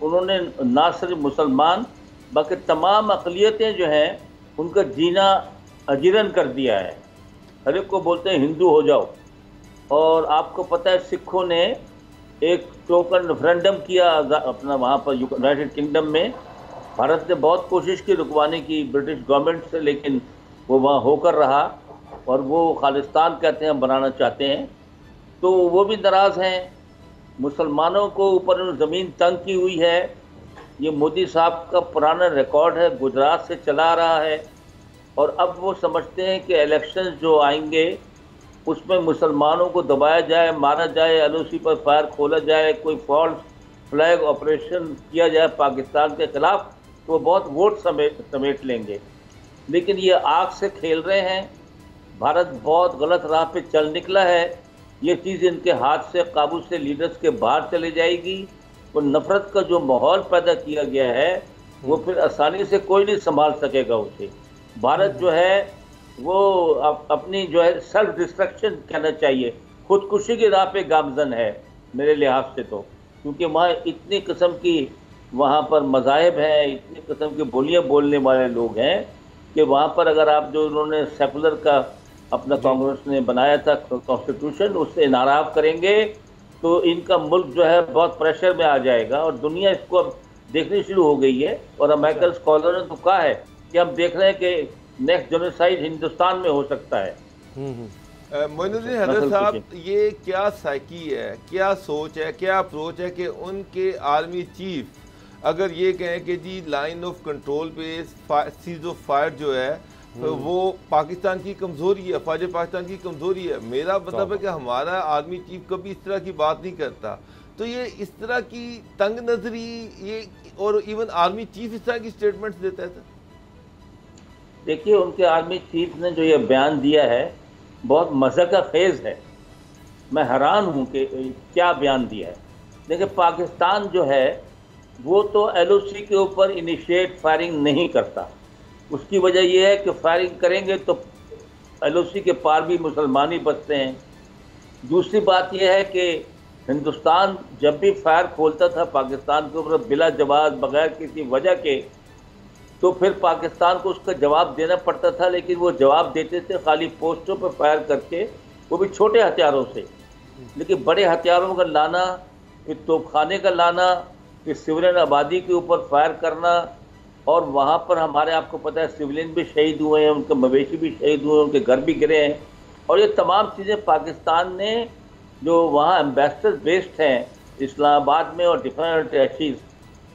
उन्होंने ना सिर्फ मुसलमान बल्कि तमाम अक़लियतें जो हैं उनका जीना अजीरन कर दिया है। हर एक को बोलते हैं हिंदू हो जाओ। और आपको पता है सिखों ने एक टोकन रेफरेंडम किया अपना वहाँ पर यूनाइटेड किंगडम में। भारत ने बहुत कोशिश की रुकवाने की ब्रिटिश गवर्नमेंट से, लेकिन वो वहाँ होकर रहा और वो खालिस्तान कहते हैं बनाना चाहते हैं, तो वो भी नाराज़ हैं। मुसलमानों को ऊपर ज़मीन तंग की हुई है। ये मोदी साहब का पुराना रिकॉर्ड है, गुजरात से चला रहा है। और अब वो समझते हैं कि इलेक्शंस जो आएंगे उसमें मुसलमानों को दबाया जाए, मारा जाए, एलओसी पर फायर खोला जाए, कोई फॉल्स फ्लैग ऑपरेशन किया जाए पाकिस्तान के खिलाफ, तो वो बहुत वोट समेट लेंगे। लेकिन ये आग से खेल रहे हैं। भारत बहुत गलत राह पे चल निकला है। ये चीज़ इनके हाथ से, काबू से, लीडर्स के बाहर चली जाएगी। और नफरत का जो माहौल पैदा किया गया है वो फिर आसानी से कोई नहीं संभाल सकेगा उसे। भारत जो है वो अपनी जो है सेल्फ डिस्ट्रक्शन कहना चाहिए, खुदकुशी की राह पे गामजन है मेरे लिहाज से तो। क्योंकि वहाँ इतनी किस्म की वहाँ पर मज़ाहिब हैं, इतनी किस्म की बोलियाँ बोलने वाले लोग हैं कि वहाँ पर अगर आप जो उन्होंने सेकुलर का अपना कांग्रेस ने बनाया था कॉन्स्टिट्यूशन, उससे नाराज़ करेंगे तो इनका मुल्क जो है बहुत प्रेशर में आ जाएगा। और दुनिया इसको अब देखनी शुरू हो गई है। और अमेरिकन स्कॉलर ने तो कहा है कि हम देख रहे हैं कि नेक्स्ट जेनोसाइड हिंदुस्तान में हो सकता है। मोइनुद्दीन हैदर साहब, ये क्या साइकी है, क्या सोच है, क्या अप्रोच है कि उनके आर्मी चीफ अगर ये कहें कि जी लाइन ऑफ कंट्रोल पे सीज ऑफ फायर जो है तो वो पाकिस्तान की कमज़ोरी है, फौज पाकिस्तान की कमज़ोरी है। मेरा मतलब है कि हमारा आर्मी चीफ कभी इस तरह की बात नहीं करता। तो ये इस तरह की तंग नजरी, ये और इवन आर्मी चीफ इस तरह की स्टेटमेंट्स देता है। देखिए, उनके आर्मी चीफ ने जो ये बयान दिया है बहुत मज़े का खेज है। मैं हैरान हूँ कि क्या बयान दिया है। देखिए, पाकिस्तान जो है वो तो एलओसी के ऊपर इनिशिएट फायरिंग नहीं करता। उसकी वजह यह है कि फायरिंग करेंगे तो एलओसी के पार भी मुसलमान ही बचते हैं। दूसरी बात यह है कि हिंदुस्तान जब भी फायर खोलता था पाकिस्तान के ऊपर बिला जवाब, बगैर किसी वजह के, तो फिर पाकिस्तान को उसका जवाब देना पड़ता था। लेकिन वो जवाब देते थे खाली पोस्टों पर फायर करके, वो भी छोटे हथियारों से। लेकिन बड़े हथियारों का लाना, फिर तोपखाने का लाना, फिर सिविलियन आबादी के ऊपर फायर करना, और वहाँ पर हमारे, आपको पता है, सिविलियन भी शहीद हुए हैं, उनके मवेशी भी शहीद हुए हैं, उनके घर भी गिरे हैं। और ये तमाम चीज़ें पाकिस्तान ने, जो वहाँ एम्बेसडर बेस्ड हैं इस्लामाबाद में और डिफरेंट अटैचीज़,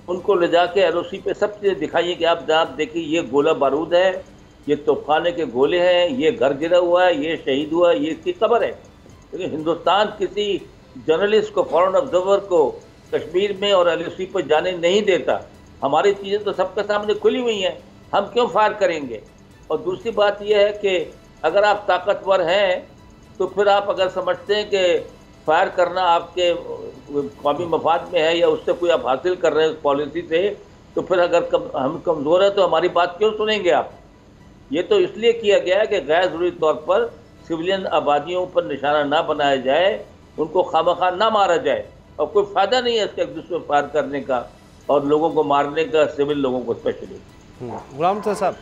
उनको ले जाके एलओसी पे सब चीज़ें दिखाइए कि आप जनाब देखिए ये गोला बारूद है, ये तोपखाने के गोले हैं, ये घर गिरा हुआ है, ये शहीद हुआ है, ये इसकी कब्र है। लेकिन हिंदुस्तान किसी जर्नलिस्ट को, फॉरेन ऑब्जर्वर को कश्मीर में और एलओसी पर जाने नहीं देता। हमारी चीज़ें तो सबके सामने खुली हुई हैं, हम क्यों फायर करेंगे। और दूसरी बात यह है कि अगर आप ताकतवर हैं तो फिर आप अगर समझते हैं कि फायर करना आपके कौमी मफाद में है या उससे कोई आप हासिल कर रहे हैं पॉलिसी से, तो फिर अगर हम कमज़ोर हैं तो हमारी बात क्यों सुनेंगे आप। ये तो इसलिए किया गया है कि गैर ज़रूरी तौर पर सिविलियन आबादियों पर निशाना ना बनाया जाए, उनको खामखा ना मारा जाए। और कोई फ़ायदा नहीं है इसके एक दूसरे पर फायर करने का और लोगों को मारने का, सिविल लोगों को स्पेशली। गुलाम साहब,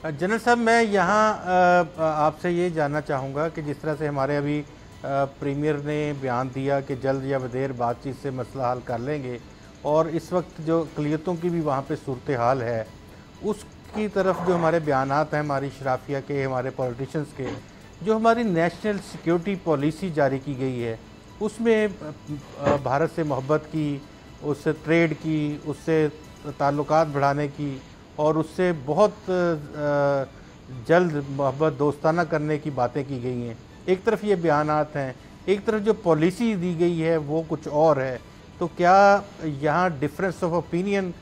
जनरल साहब, मैं यहाँ आपसे ये जानना चाहूँगा कि जिस तरह से हमारे अभी प्रीमियर ने बयान दिया कि जल्द या बदेर बातचीत से मसला हल कर लेंगे, और इस वक्त जो अक़लियतों की भी वहाँ पे सूरत हाल है, उसकी तरफ जो हमारे बयानात हैं हमारी शराफिया के, हमारे पॉलिटिशियंस के, जो हमारी नेशनल सिक्योरिटी पॉलिसी जारी की गई है उसमें भारत से मोहब्बत की, उससे ट्रेड की, उससे ताल्लुकात बढ़ाने की और उससे बहुत जल्द मोहब्बत दोस्ताना करने की बातें की गई हैं। एक तरफ ये बयानात हैं, एक तरफ जो पॉलिसी दी गई है वो कुछ और है। तो क्या यहाँ डिफरेंस ऑफ ओपिनियन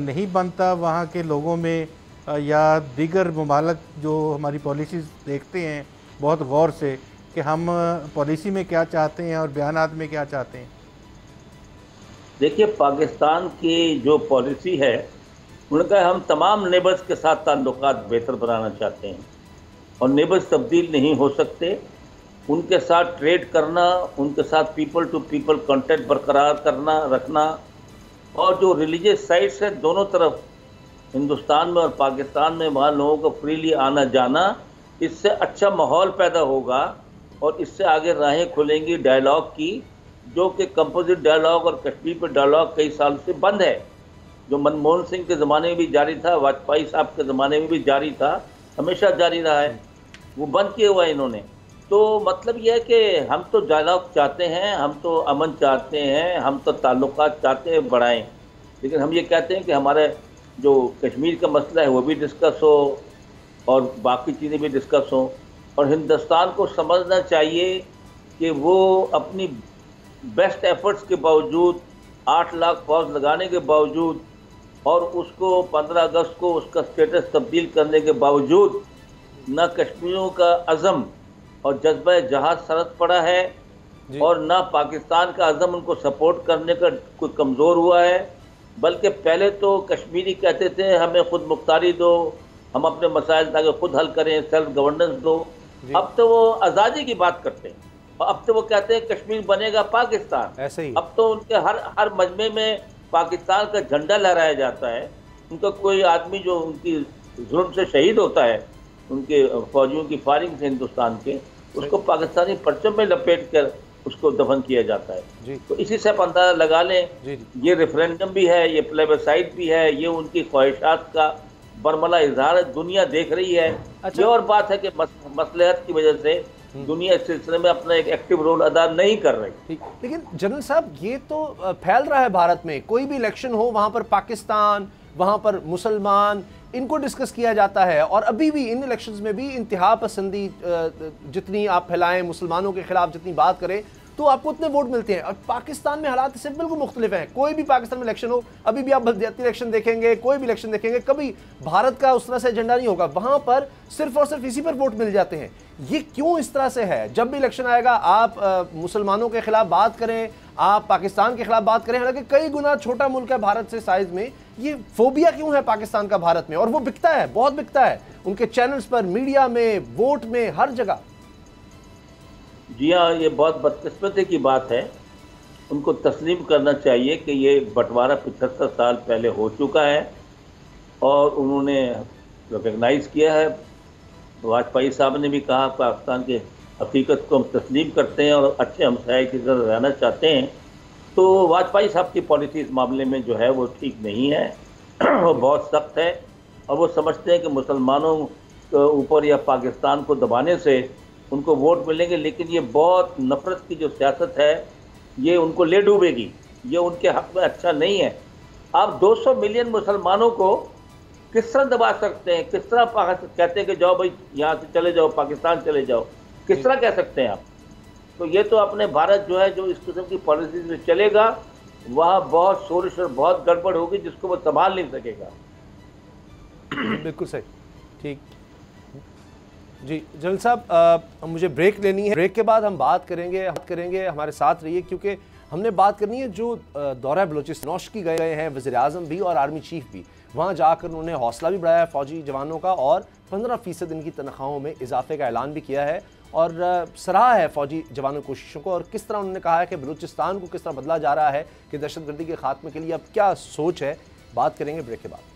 नहीं बनता वहाँ के लोगों में, या दीगर ममालिक जो हमारी पॉलिसीज़ देखते हैं बहुत गौर से कि हम पॉलिसी में क्या चाहते हैं और बयानात में क्या चाहते हैं? देखिए, पाकिस्तान की जो पॉलिसी है उनका, हम तमाम नेबर्स के साथ ताल्लुकात बेहतर बनाना चाहते हैं और नेबर्स तब्दील नहीं हो सकते। उनके साथ ट्रेड करना, उनके साथ पीपल टू पीपल कॉन्टैक्ट बरकरार करना, रखना, और जो रिलीजियस साइट्स है दोनों तरफ हिंदुस्तान में और पाकिस्तान में वहाँ लोगों को फ्रीली आना जाना, इससे अच्छा माहौल पैदा होगा और इससे आगे राहें खुलेंगी डायलॉग की, जो कि कंपोजिट डायलॉग और कश्मीर पर डायलॉग कई साल से बंद है, जो मनमोहन सिंह के ज़माने में भी जारी था, वाजपेयी साहब के ज़माने में भी जारी था, हमेशा जारी रहा है, वो बंद किया हुआ है इन्होंने। तो मतलब यह है कि हम तो डायलॉग चाहते हैं, हम तो अमन चाहते हैं, हम तो ताल्लुकात चाहते हैं बढ़ाएं, लेकिन हम ये कहते हैं कि हमारे जो कश्मीर का मसला है वो भी डिस्कस हो और बाकी चीज़ें भी डिस्कस हों, और हिंदुस्तान को समझना चाहिए कि वो अपनी बेस्ट एफर्ट्स के बावजूद, 8 लाख फौज लगाने के बावजूद और उसको 15 अगस्त को उसका स्टेटस तब्दील करने के बावजूद ना कश्मीरियों का अज़म और जज्बा जहाज सरद पड़ा है और ना पाकिस्तान का अज़म उनको सपोर्ट करने का कोई कमज़ोर हुआ है, बल्कि पहले तो कश्मीरी कहते थे हमें खुद मुख्तारी दो, हम अपने मसाइल ताकि खुद हल करें, सेल्फ गवर्नेंस दो। अब तो वो आज़ादी की बात करते हैं और अब तो वो कहते हैं कश्मीर बनेगा पाकिस्तान। ऐसे ही अब तो उनके हर मजमे में पाकिस्तान का झंडा लहराया जाता है। उनका कोई आदमी जो उनकी जुल्म से शहीद होता है, उनके फौजियों की फायरिंग से हिंदुस्तान के, उसको पाकिस्तानी परचम में लपेट कर उसको दफन किया जाता है। तो इसी से आप अंदाजा लगा लें, ये रेफरेंडम भी है, ये प्लेबसाइट भी है, ये उनकी ख्वाहिशात का बरमला इजहार दुनिया देख रही है। ये और बात है कि मसलहत की वजह से दुनिया इस सिलसिले में अपना एक एक्टिव रोल अदा नहीं कर रही। लेकिन जनरल साहब, ये तो फैल रहा है भारत में, कोई भी इलेक्शन हो वहां पर पाकिस्तान, वहां पर मुसलमान, इनको डिस्कस किया जाता है। और अभी भी इन इलेक्शंस में भी इंतहा पसंदी जितनी आप फैलाएं, मुसलमानों के खिलाफ जितनी बात करें, तो आपको उतने वोट मिलते हैं। और पाकिस्तान में हालात इससे बिल्कुल मुख्तलिफ हैं। कोई भी पाकिस्तान में इलेक्शन हो, अभी भी आप बलदियाती इलेक्शन देखेंगे, कोई भी इलेक्शन देखेंगे, कभी भारत का उस तरह से एजेंडा नहीं होगा। वहां पर सिर्फ और सिर्फ इसी पर वोट मिल जाते हैं। ये क्यों इस तरह से है? जब भी इलेक्शन आएगा आप मुसलमानों के खिलाफ बात करें, आप पाकिस्तान के खिलाफ बात करें, हालांकि कई गुना छोटा मुल्क है भारत से साइज में, ये फोबिया क्यों है पाकिस्तान का भारत में? और वो बिकता है, बहुत बिकता है, उनके चैनल्स पर, मीडिया में, वोट में, हर जगह। जी हाँ, ये बहुत बदकिस्मती की बात है। उनको तस्लीम करना चाहिए कि ये बंटवारा 75 साल पहले हो चुका है और उन्होंने रिकग्नाइज़ किया है। वाजपेयी साहब ने भी कहा पाकिस्तान के हकीकत को हम तस्लीम करते हैं और अच्छे हमसाये की तरह रहना चाहते हैं। तो वाजपेयी साहब की पॉलिसी इस मामले में जो है वो ठीक नहीं है, वो बहुत सख्त है और वो समझते हैं कि मुसलमानों के ऊपर या पाकिस्तान को दबाने से उनको वोट मिलेंगे, लेकिन ये बहुत नफरत की जो सियासत है ये उनको ले डूबेगी, ये उनके हक में अच्छा नहीं है। आप 200 मिलियन मुसलमानों को किस तरह दबा सकते हैं? किस तरह कहते हैं कि जाओ भाई यहाँ से चले जाओ, पाकिस्तान चले जाओ, किस तरह कह सकते हैं आप? तो ये तो अपने भारत जो है, जो इस किस्म की पॉलिसी में चलेगा, वहाँ बहुत शोरिश और बहुत गड़बड़ होगी जिसको वो संभाल नहीं सकेगा। बिल्कुल सही, ठीक जी। जनरल साहब, मुझे ब्रेक लेनी है, ब्रेक के बाद हम बात करेंगे, हमारे साथ रहिए, क्योंकि हमने बात करनी है जो दौरा बलूचिस्तान नौशकी गए हैं वज़ीर आज़म भी और आर्मी चीफ भी, वहाँ जाकर उन्होंने हौसला भी बढ़ाया फ़ौजी जवानों का और 15% इनकी तनख्वाहों में इजाफे का ऐलान भी किया है और सराहा है फ़ौजी जवानों की कोशिशों को। और किस तरह उन्होंने कहा है कि बलूचिस्तान को किस तरह बदला जा रहा है, कि दहशतगर्दी के खात्मे के लिए अब क्या सोच है। बात करेंगे ब्रेक के बाद।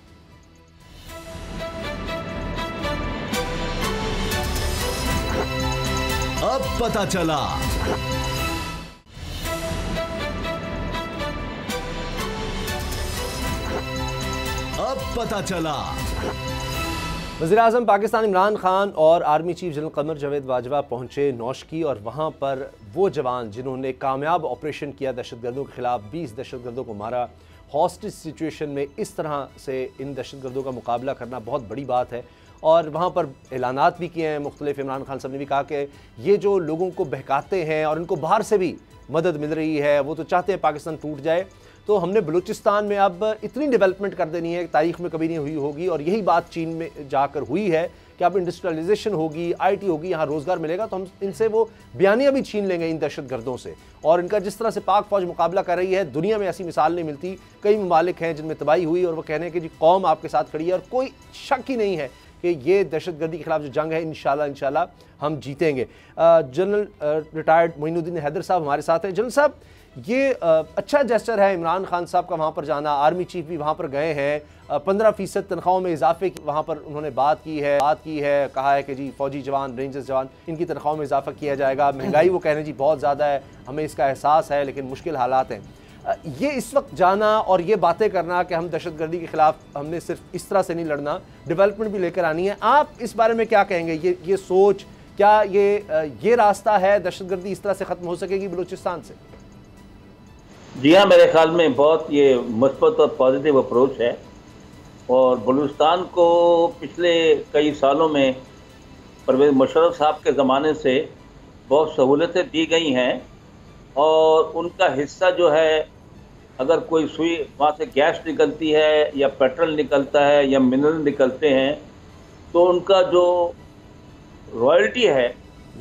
अब पता चला। अब पता चला। वज़ीर आज़म पाकिस्तान इमरान खान और army chief general Qamar Javed Bajwa पहुंचे नौशकी और वहां पर वो जवान जिन्होंने कामयाब ऑपरेशन किया, दहशतगर्दों के खिलाफ 20 दहशतगर्दों को मारा, हॉस्टेज सिचुएशन में इस तरह से इन दहशतगर्दों का मुकाबला करना बहुत बड़ी बात है। और वहाँ पर ऐलानात भी किए हैं मुख्तलिफ। इमरान खान साहब ने भी कहा कि ये जो लोगों को बहकाते हैं और इनको बाहर से भी मदद मिल रही है, वो तो चाहते हैं पाकिस्तान टूट जाए, तो हमने बलूचिस्तान में अब इतनी डेवलपमेंट कर देनी है, तारीख़ में कभी नहीं हुई होगी। और यही बात चीन में जाकर हुई है कि अब इंडस्ट्रियलाइजेशन होगी, IT होगी, यहाँ रोज़गार मिलेगा, तो हम इनसे वो बयानियाँ भी छीन लेंगे इन दहशतगर्दों से। और इनका जिस तरह से पाक फ़ौज मुकाबला कर रही है, दुनिया में ऐसी मिसाल नहीं मिलती। कई ममालिक हैं जिनमें तबाही हुई और वो कहने हैं कि जी कौम आपके साथ खड़ी है, और कोई शक ही नहीं है कि ये दहशतगर्दी के खिलाफ जो जंग है इंशाल्लाह हम जीतेंगे। जनरल रिटायर्ड मोइनुद्दीन हैदर साहब हमारे साथ हैं। जनरल साहब, ये अच्छा जेस्चर है इमरान खान साहब का वहाँ पर जाना। आर्मी चीफ भी वहाँ पर गए हैं, 15% तनख्वाहों में इजाफे की वहाँ पर उन्होंने बात की है, कहा है कि जी फौजी जवान, रेंजर्स जवान, इनकी तनख्वाहों में इजाफा किया जाएगा। महंगाई वो कह रहे हैं जी बहुत ज़्यादा है, हमें इसका एहसास है, लेकिन मुश्किल हालात हैं। ये इस वक्त जाना और ये बातें करना कि हम दहशतगर्दी के ख़िलाफ़ हमने सिर्फ इस तरह से नहीं लड़ना, डेवलपमेंट भी लेकर आनी है, आप इस बारे में क्या कहेंगे? ये सोच, क्या ये रास्ता है, दहशतगर्दी इस तरह से ख़त्म हो सकेगी बलूचिस्तान से? जी हाँ, मेरे ख्याल में बहुत ये मुस्बत और पॉजिटिव अप्रोच है। और बलूचिस्तान को पिछले कई सालों में परवेज़ मुशर्रफ साहब के ज़माने से बहुत सहूलतें दी गई हैं, और उनका हिस्सा जो है, अगर कोई सुई वहाँ से गैस निकलती है या पेट्रोल निकलता है या मिनरल निकलते हैं, तो उनका जो रॉयल्टी है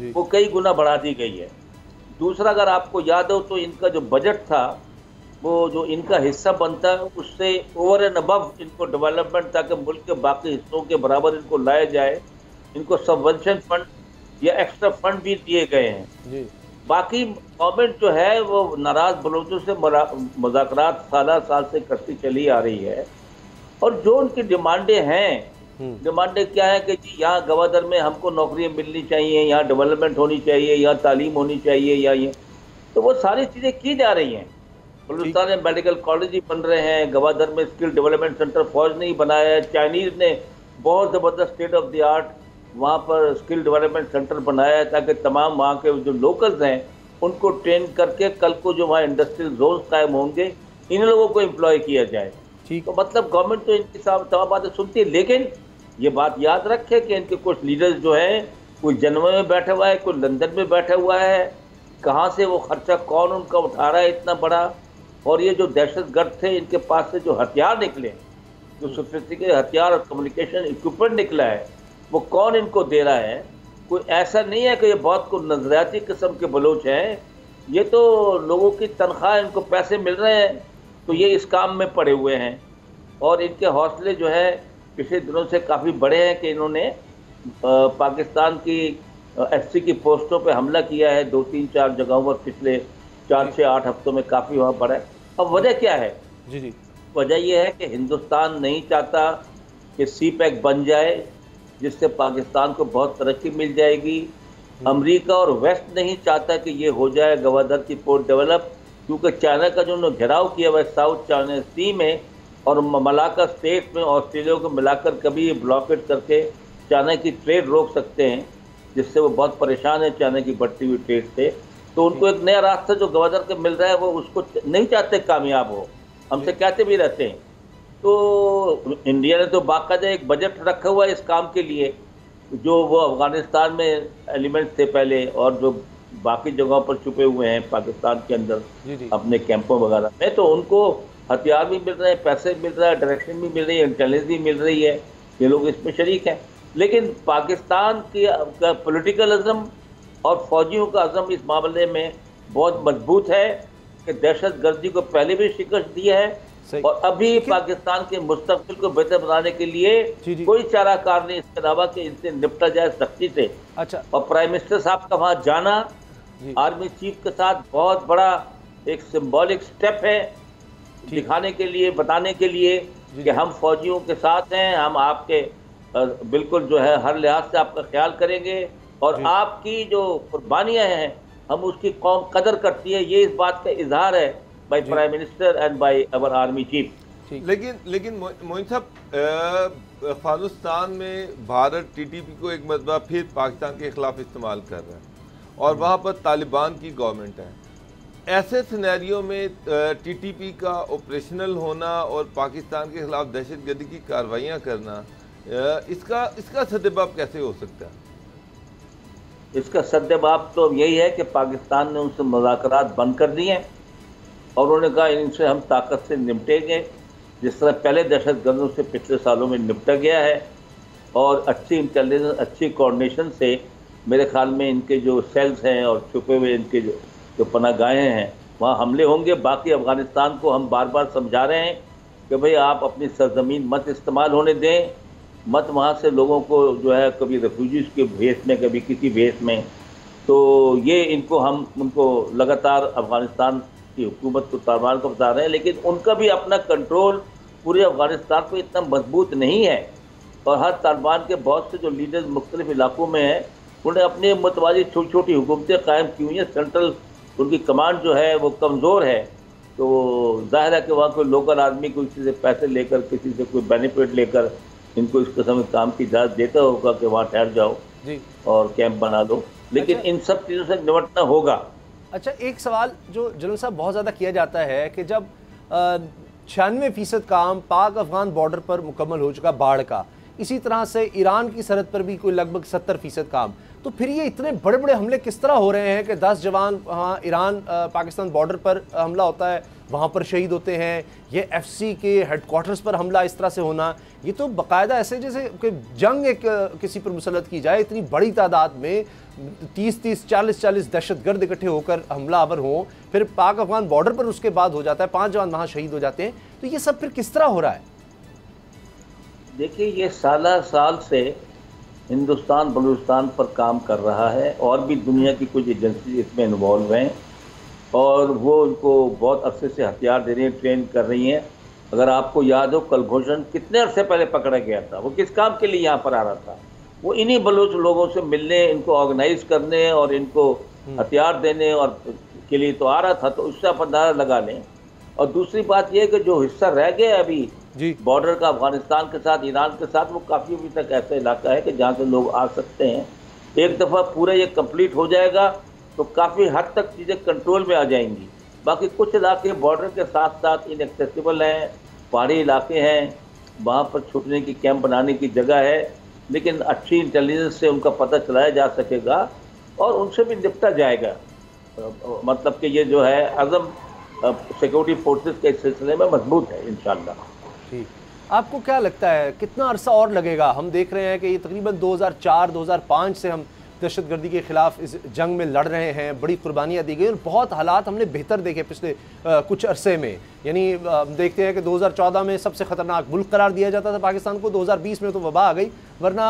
वो कई गुना बढ़ा दी गई है। दूसरा, अगर आपको याद हो तो इनका जो बजट था, वो जो इनका हिस्सा बनता है उससे ओवर एंड अबव इनको डेवलपमेंट, ताकि मुल्क के बाकी हिस्सों के बराबर इनको लाया जाए, इनको सबवेंशन फंड या एक्स्ट्रा फंड भी दिए गए हैं जी। बाकी गवर्नमेंट जो है वो नाराज़ बलोचों से मुज़ाकरात साल से करती चली आ रही है, और जो उनकी डिमांडें हैं, डिमांडें क्या है कि जी यहाँ गवादर में हमको नौकरियाँ मिलनी चाहिए, यहाँ डेवलपमेंट होनी चाहिए, यहाँ तालीम होनी चाहिए, या ये, तो वो सारी चीज़ें की जा रही हैं। बलूचिस्तान में मेडिकल कॉलेज ही बन रहे हैं, गवादर में स्किल डेवलपमेंट सेंटर फौज ने ही बनाया है, चाइनीज़ ने बहुत ज़बरदस्त स्टेट ऑफ द आर्ट वहाँ पर स्किल डेवलपमेंट सेंटर बनाया है, ताकि तमाम वहाँ के जो लोकल्स हैं उनको ट्रेन करके कल को जो वहाँ इंडस्ट्रियल जोन कायम होंगे, इन लोगों को एम्प्लॉय किया जाए। तो मतलब गवर्नमेंट तो इनकी तमाम बातें सुनती है, लेकिन ये बात याद रखे कि इनके कुछ लीडर्स जो हैं, कोई जनवरी में बैठा हुआ है, कोई लंदन में बैठा हुआ है, कहाँ से वो खर्चा कौन उनका उठा रहा है इतना बड़ा, और ये जो दहशतगर्द थे इनके पास से जो हथियार निकले, जो सोफिस्टिकेटेड हथियार और कम्युनिकेशन इक्विपमेंट निकला है, वो कौन इनको दे रहा है? कोई ऐसा नहीं है कि ये बहुत को नजरियाती किस्म के बलोच हैं, ये तो लोगों की तनख्वाह, इनको पैसे मिल रहे हैं, तो ये इस काम में पड़े हुए हैं। और इनके हौसले जो है पिछले दिनों से काफ़ी बड़े हैं कि इन्होंने पाकिस्तान की SC की पोस्टों पे हमला किया है 2-3-4 जगहों पर पिछले 4 से 8 हफ्तों में, काफ़ी वहाँ बढ़ा है। अब वजह क्या है? जी, वजह यह है कि हिंदुस्तान नहीं चाहता कि CPEC बन जाए, जिससे पाकिस्तान को बहुत तरक्की मिल जाएगी। अमेरिका और वेस्ट नहीं चाहता कि ये हो जाए गवादर की पोर्ट डेवलप, क्योंकि चाइना का जो उन्होंने घेराव किया हुआ है साउथ चाइना सी में और मलाका स्टेट में, ऑस्ट्रेलिया को मिलाकर कभी ये ब्लॉकेट करके चाइना की ट्रेड रोक सकते हैं, जिससे वो बहुत परेशान है चाइना की बढ़ती हुई ट्रेड से। तो उनको एक नया रास्ता जो गवादर के मिल रहा है वो उसको नहीं चाहते कामयाब हो, हमसे कहते भी रहते हैं। तो इंडिया ने तो बाकायदा एक बजट रखा हुआ है इस काम के लिए, जो वो अफ़गानिस्तान में एलिमेंट्स थे पहले, और जो बाकी जगहों पर छुपे हुए हैं पाकिस्तान के अंदर अपने कैंपों वगैरह में, तो उनको हथियार भी मिल रहे हैं, पैसे मिल रहा है, डायरेक्शन भी मिल रही है, इंटेलिजेंस भी मिल रही है, ये लोग इसमें शरीक हैं। लेकिन पाकिस्तान की पॉलिटिकल अज़म और फौजियों का अज़म इस मामले में बहुत मजबूत है कि दहशतगर्दी को पहले भी शिकस्त दी है, और अभी पाकिस्तान के मुस्तक़बिल को बेहतर बनाने के लिए कोई चाराकार नहीं इसके अलावा कि इनसे निपटा जाए सख्ती से। अच्छा, और प्राइम मिनिस्टर साहब का वहाँ जाना आर्मी चीफ के साथ बहुत बड़ा एक सिंबॉलिक स्टेप है, दिखाने के लिए, बताने के लिए कि हम फौजियों के साथ हैं, हम आपके बिल्कुल जो है हर लिहाज से आपका ख्याल करेंगे, और आपकी जो कुर्बानियाँ हैं हम उसकी कौम कदर करती है, ये इस बात का इजहार है by prime minister and by our army chief. लेकिन मोइन साहब, अफगानिस्तान में भारत TTP को एक मरतबा फिर पाकिस्तान के खिलाफ इस्तेमाल कर रहा है, और वहाँ पर तालिबान की गवर्नमेंट है। ऐसे सिनेरियो में TTP का ऑपरेशनल होना और पाकिस्तान के खिलाफ दहशतगर्दी की कार्रवाइयाँ करना, इसका सद्देबाब कैसे हो सकता है? इसका सद्देबाब तो यही है कि पाकिस्तान ने उनसे मुज़ाकरात बंद कर दिए हैं, और उन्होंने कहा इनसे हम ताकत से निपटेंगे, जिस तरह पहले दहशतगर्दों से पिछले सालों में निपटा गया है। और अच्छी इंटेलिजेंस, अच्छी कोऑर्डिनेशन से मेरे ख्याल में इनके जो सेल्स हैं और छुपे हुए इनके जो पनाहगाहें हैं वहाँ हमले होंगे। बाकी अफ़गानिस्तान को हम बार बार समझा रहे हैं कि भाई आप अपनी सरजमीन मत इस्तेमाल होने दें, मत वहाँ से लोगों को जो है कभी रेफ्यूजीज़ के भेस में, कभी किसी भेस में, तो ये इनको हम उनको लगातार अफ़गानिस्तान की हुकूमत को, तालिबान को बता रहे हैं, लेकिन उनका भी अपना कंट्रोल पूरे अफगानिस्तान पर इतना मजबूत नहीं है। और हर तालिबान के बहुत से जो लीडर्स मुख्तलिफ इलाकों में हैं, उन्हें अपने मुतवाज़ी छोटी छोटी हुकूमतें कायम की हुई हैं। सेंट्रल उनकी कमांड जो है वो कमज़ोर है, तो जाहिर है कि वहाँ कोई लोकल आदमी को किसी से पैसे लेकर, किसी से कोई बेनिफिट लेकर इनको इस किस्म के काम की इजाज़त देता होगा कि वहाँ ठहर जाओ जी और कैंप बना दो, लेकिन इन सब चीज़ों से निपटना होगा। अच्छा, एक सवाल जो जनरल साहब बहुत ज़्यादा किया जाता है कि जब 96% काम पाक अफगान बॉर्डर पर मुकम्मल हो चुका बाढ़ का, इसी तरह से ईरान की सरहद पर भी कोई लगभग 70% काम, तो फिर ये इतने बड़े बड़े हमले किस तरह हो रहे हैं कि 10 जवान वहाँ ईरान पाकिस्तान बॉर्डर पर हमला होता है, वहाँ पर शहीद होते हैं, ये FC के हेडक्वार्टर्स पर हमला इस तरह से होना, ये तो बाकायदा ऐसे जैसे कि जंग एक किसी पर मुसल्लत की जाए, इतनी बड़ी तादाद में 30-30, 40-40 दहशतगर्द इकट्ठे होकर हमलावर हों, फिर पाक अफगान बॉर्डर पर उसके बाद हो जाता है, 5 जवान वहाँ शहीद हो जाते हैं, तो ये सब फिर किस तरह हो रहा है? देखिए, ये साल से हिंदुस्तान बलूचिस्तान पर काम कर रहा है और भी दुनिया की कुछ एजेंसी इसमें इन्वॉल्व हैं और वो उनको बहुत अरसे से हथियार दे रही हैं, ट्रेन कर रही हैं। अगर आपको याद हो, कुलभूषण कितने अरसे पहले पकड़ा गया था, वो किस काम के लिए यहाँ पर आ रहा था? वो इन्हीं बलूच लोगों से मिलने, इनको ऑर्गेनाइज करने और इनको हथियार देने और के लिए तो आ रहा था, तो उससे आप अंदाजा लगा लें। और दूसरी बात यह कि जो हिस्सा रह गया अभी बॉर्डर का अफगानिस्तान के साथ, ईरान के साथ, वो काफ़ी अभी तक ऐसा इलाका है कि जहाँ से लोग आ सकते हैं। एक दफ़ा पूरा ये कंप्लीट हो जाएगा तो काफ़ी हद तक चीज़ें कंट्रोल में आ जाएंगी। बाकी कुछ इलाके बॉर्डर के साथ साथ इनएक्सेसिबल हैं, पहाड़ी इलाके हैं, वहाँ पर छुपने की कैंप बनाने की जगह है, लेकिन अच्छी इंटेलिजेंस से उनका पता चलाया जा सकेगा और उनसे भी निपटा जाएगा। मतलब कि ये जो है अज़म सिक्योरिटी फोर्सेस के सिलसिले में मजबूत है इंशाअल्लाह। ठीक, आपको क्या लगता है कितना अरसा और लगेगा? हम देख रहे हैं कि ये तकरीबन 2004-2005 से हम दहशतगर्दी के ख़िलाफ़ इस जंग में लड़ रहे हैं, बड़ी कुर्बानियाँ दी गई और बहुत हालात हमने बेहतर देखे पिछले कुछ अरसे में। यानी देखते हैं कि 2014 में सबसे ख़तरनाक मुल्क करार दिया जाता था पाकिस्तान को, 2020 में तो वबा आ गई, वरना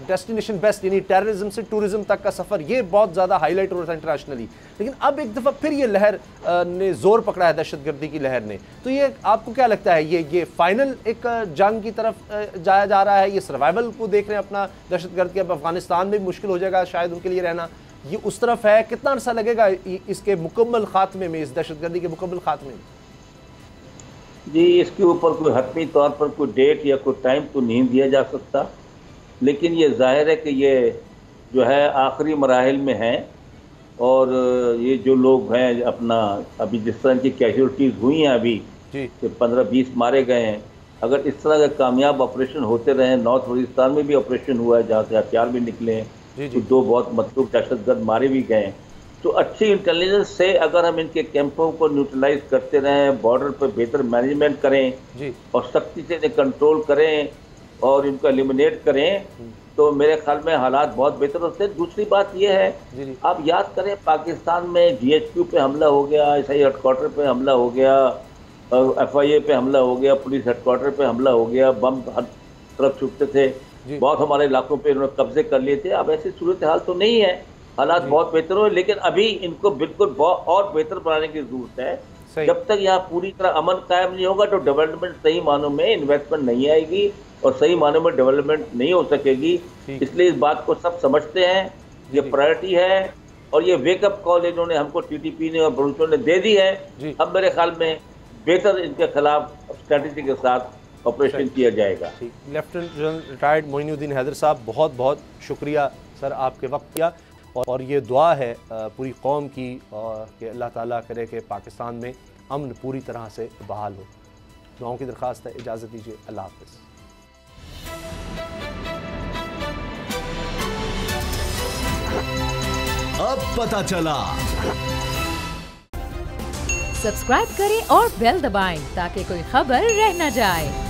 डेस्टिनेशन बेस्ट यानी टेररिज्म से टूरिज़म तक का सफ़र ये बहुत ज़्यादा हाईलाइट हो रहा था इंटरनेशनली। लेकिन अब एक दफ़ा फिर ये लहर ने ज़ोर पकड़ा है, दहशतगर्दी की लहर ने। तो ये आपको क्या लगता है, ये फाइनल एक जंग की तरफ जाया जा रहा है, ये सर्वाइवल को देख रहे हैं अपना दहशतगर्द के? अब अफगानिस्तान में भी मुश्किल हो जाएगा शायद उनके लिए रहना, ये उस तरफ है, कितना अर्सा लगेगा इसके मुकम्मल खात्मे में, इस दहशतगर्दी के मुकम्मल खात्मे में? जी, इसके ऊपर कोई हतमी तौर पर कोई डेट या कोई टाइम तो नहीं दिया जा सकता, लेकिन ये जाहिर है कि ये जो है आखिरी मराहिल में है और ये जो लोग हैं अपना अभी जिस तरह की कैजुअल्टीज़ हुई हैं अभी कि 15-20 मारे गए हैं, अगर इस तरह के कामयाब ऑपरेशन होते रहे, नॉर्थ वजीरिस्तान में भी ऑपरेशन हुआ है जहाँ से हथियार भी निकले हैं, तो 2 बहुत मतलूब दहशतगर्द मारे भी गए हैं, तो अच्छी इंटेलिजेंस से अगर हम इनके कैंपों को न्यूट्रलाइज करते रहें, बॉर्डर पर बेहतर मैनेजमेंट करें और सख्ती से इन्हें कंट्रोल करें और इनको एलिमिनेट करें, तो मेरे ख्याल में हालात बहुत बेहतर होते हैं। दूसरी बात यह है, आप याद करें पाकिस्तान में GHQ पे हमला हो गया, SI हेडक्वार्टर पे हमला हो गया, FIA पे हमला हो गया, पुलिस हेडक्वार्टर पे हमला हो गया, बम हर तरफ छुपते थे, बहुत हमारे इलाकों पे इन्होंने कब्जे कर लिए थे। अब ऐसी सूरत हाल तो नहीं है, हालात बहुत बेहतर हो, लेकिन अभी इनको बिल्कुल और बेहतर बनाने की जरूरत है। जब तक यहाँ पूरी तरह अमन कायम नहीं होगा तो डेवलपमेंट सही मानों में इन्वेस्टमेंट नहीं आएगी और सही मानों में डेवलपमेंट नहीं हो सकेगी। इसलिए इस बात को सब समझते हैं, ये प्रायोरिटी है और ये वेकअप कॉल इन्होंने हमको TTP ने और बलूचों ने दे दी है। अब मेरे ख्याल में बेहतर इनके खिलाफ स्ट्रेटेजी के साथ ऑपरेशन किया जाएगा। Lieutenant general retired Moinuddin Haider साहब, बहुत बहुत शुक्रिया सर आपके वक्त किया, और ये दुआ है पूरी कौम की कि अल्लाह ताला करे कि पाकिस्तान में अमन पूरी तरह से बहाल हो। दुआओं की दरख्वास्त है, इजाज़त दीजिए, अल्लाह हाफ़िज़। अब पता चला। सब्सक्राइब करें और बेल दबाएं ताकि कोई खबर रह न जाए।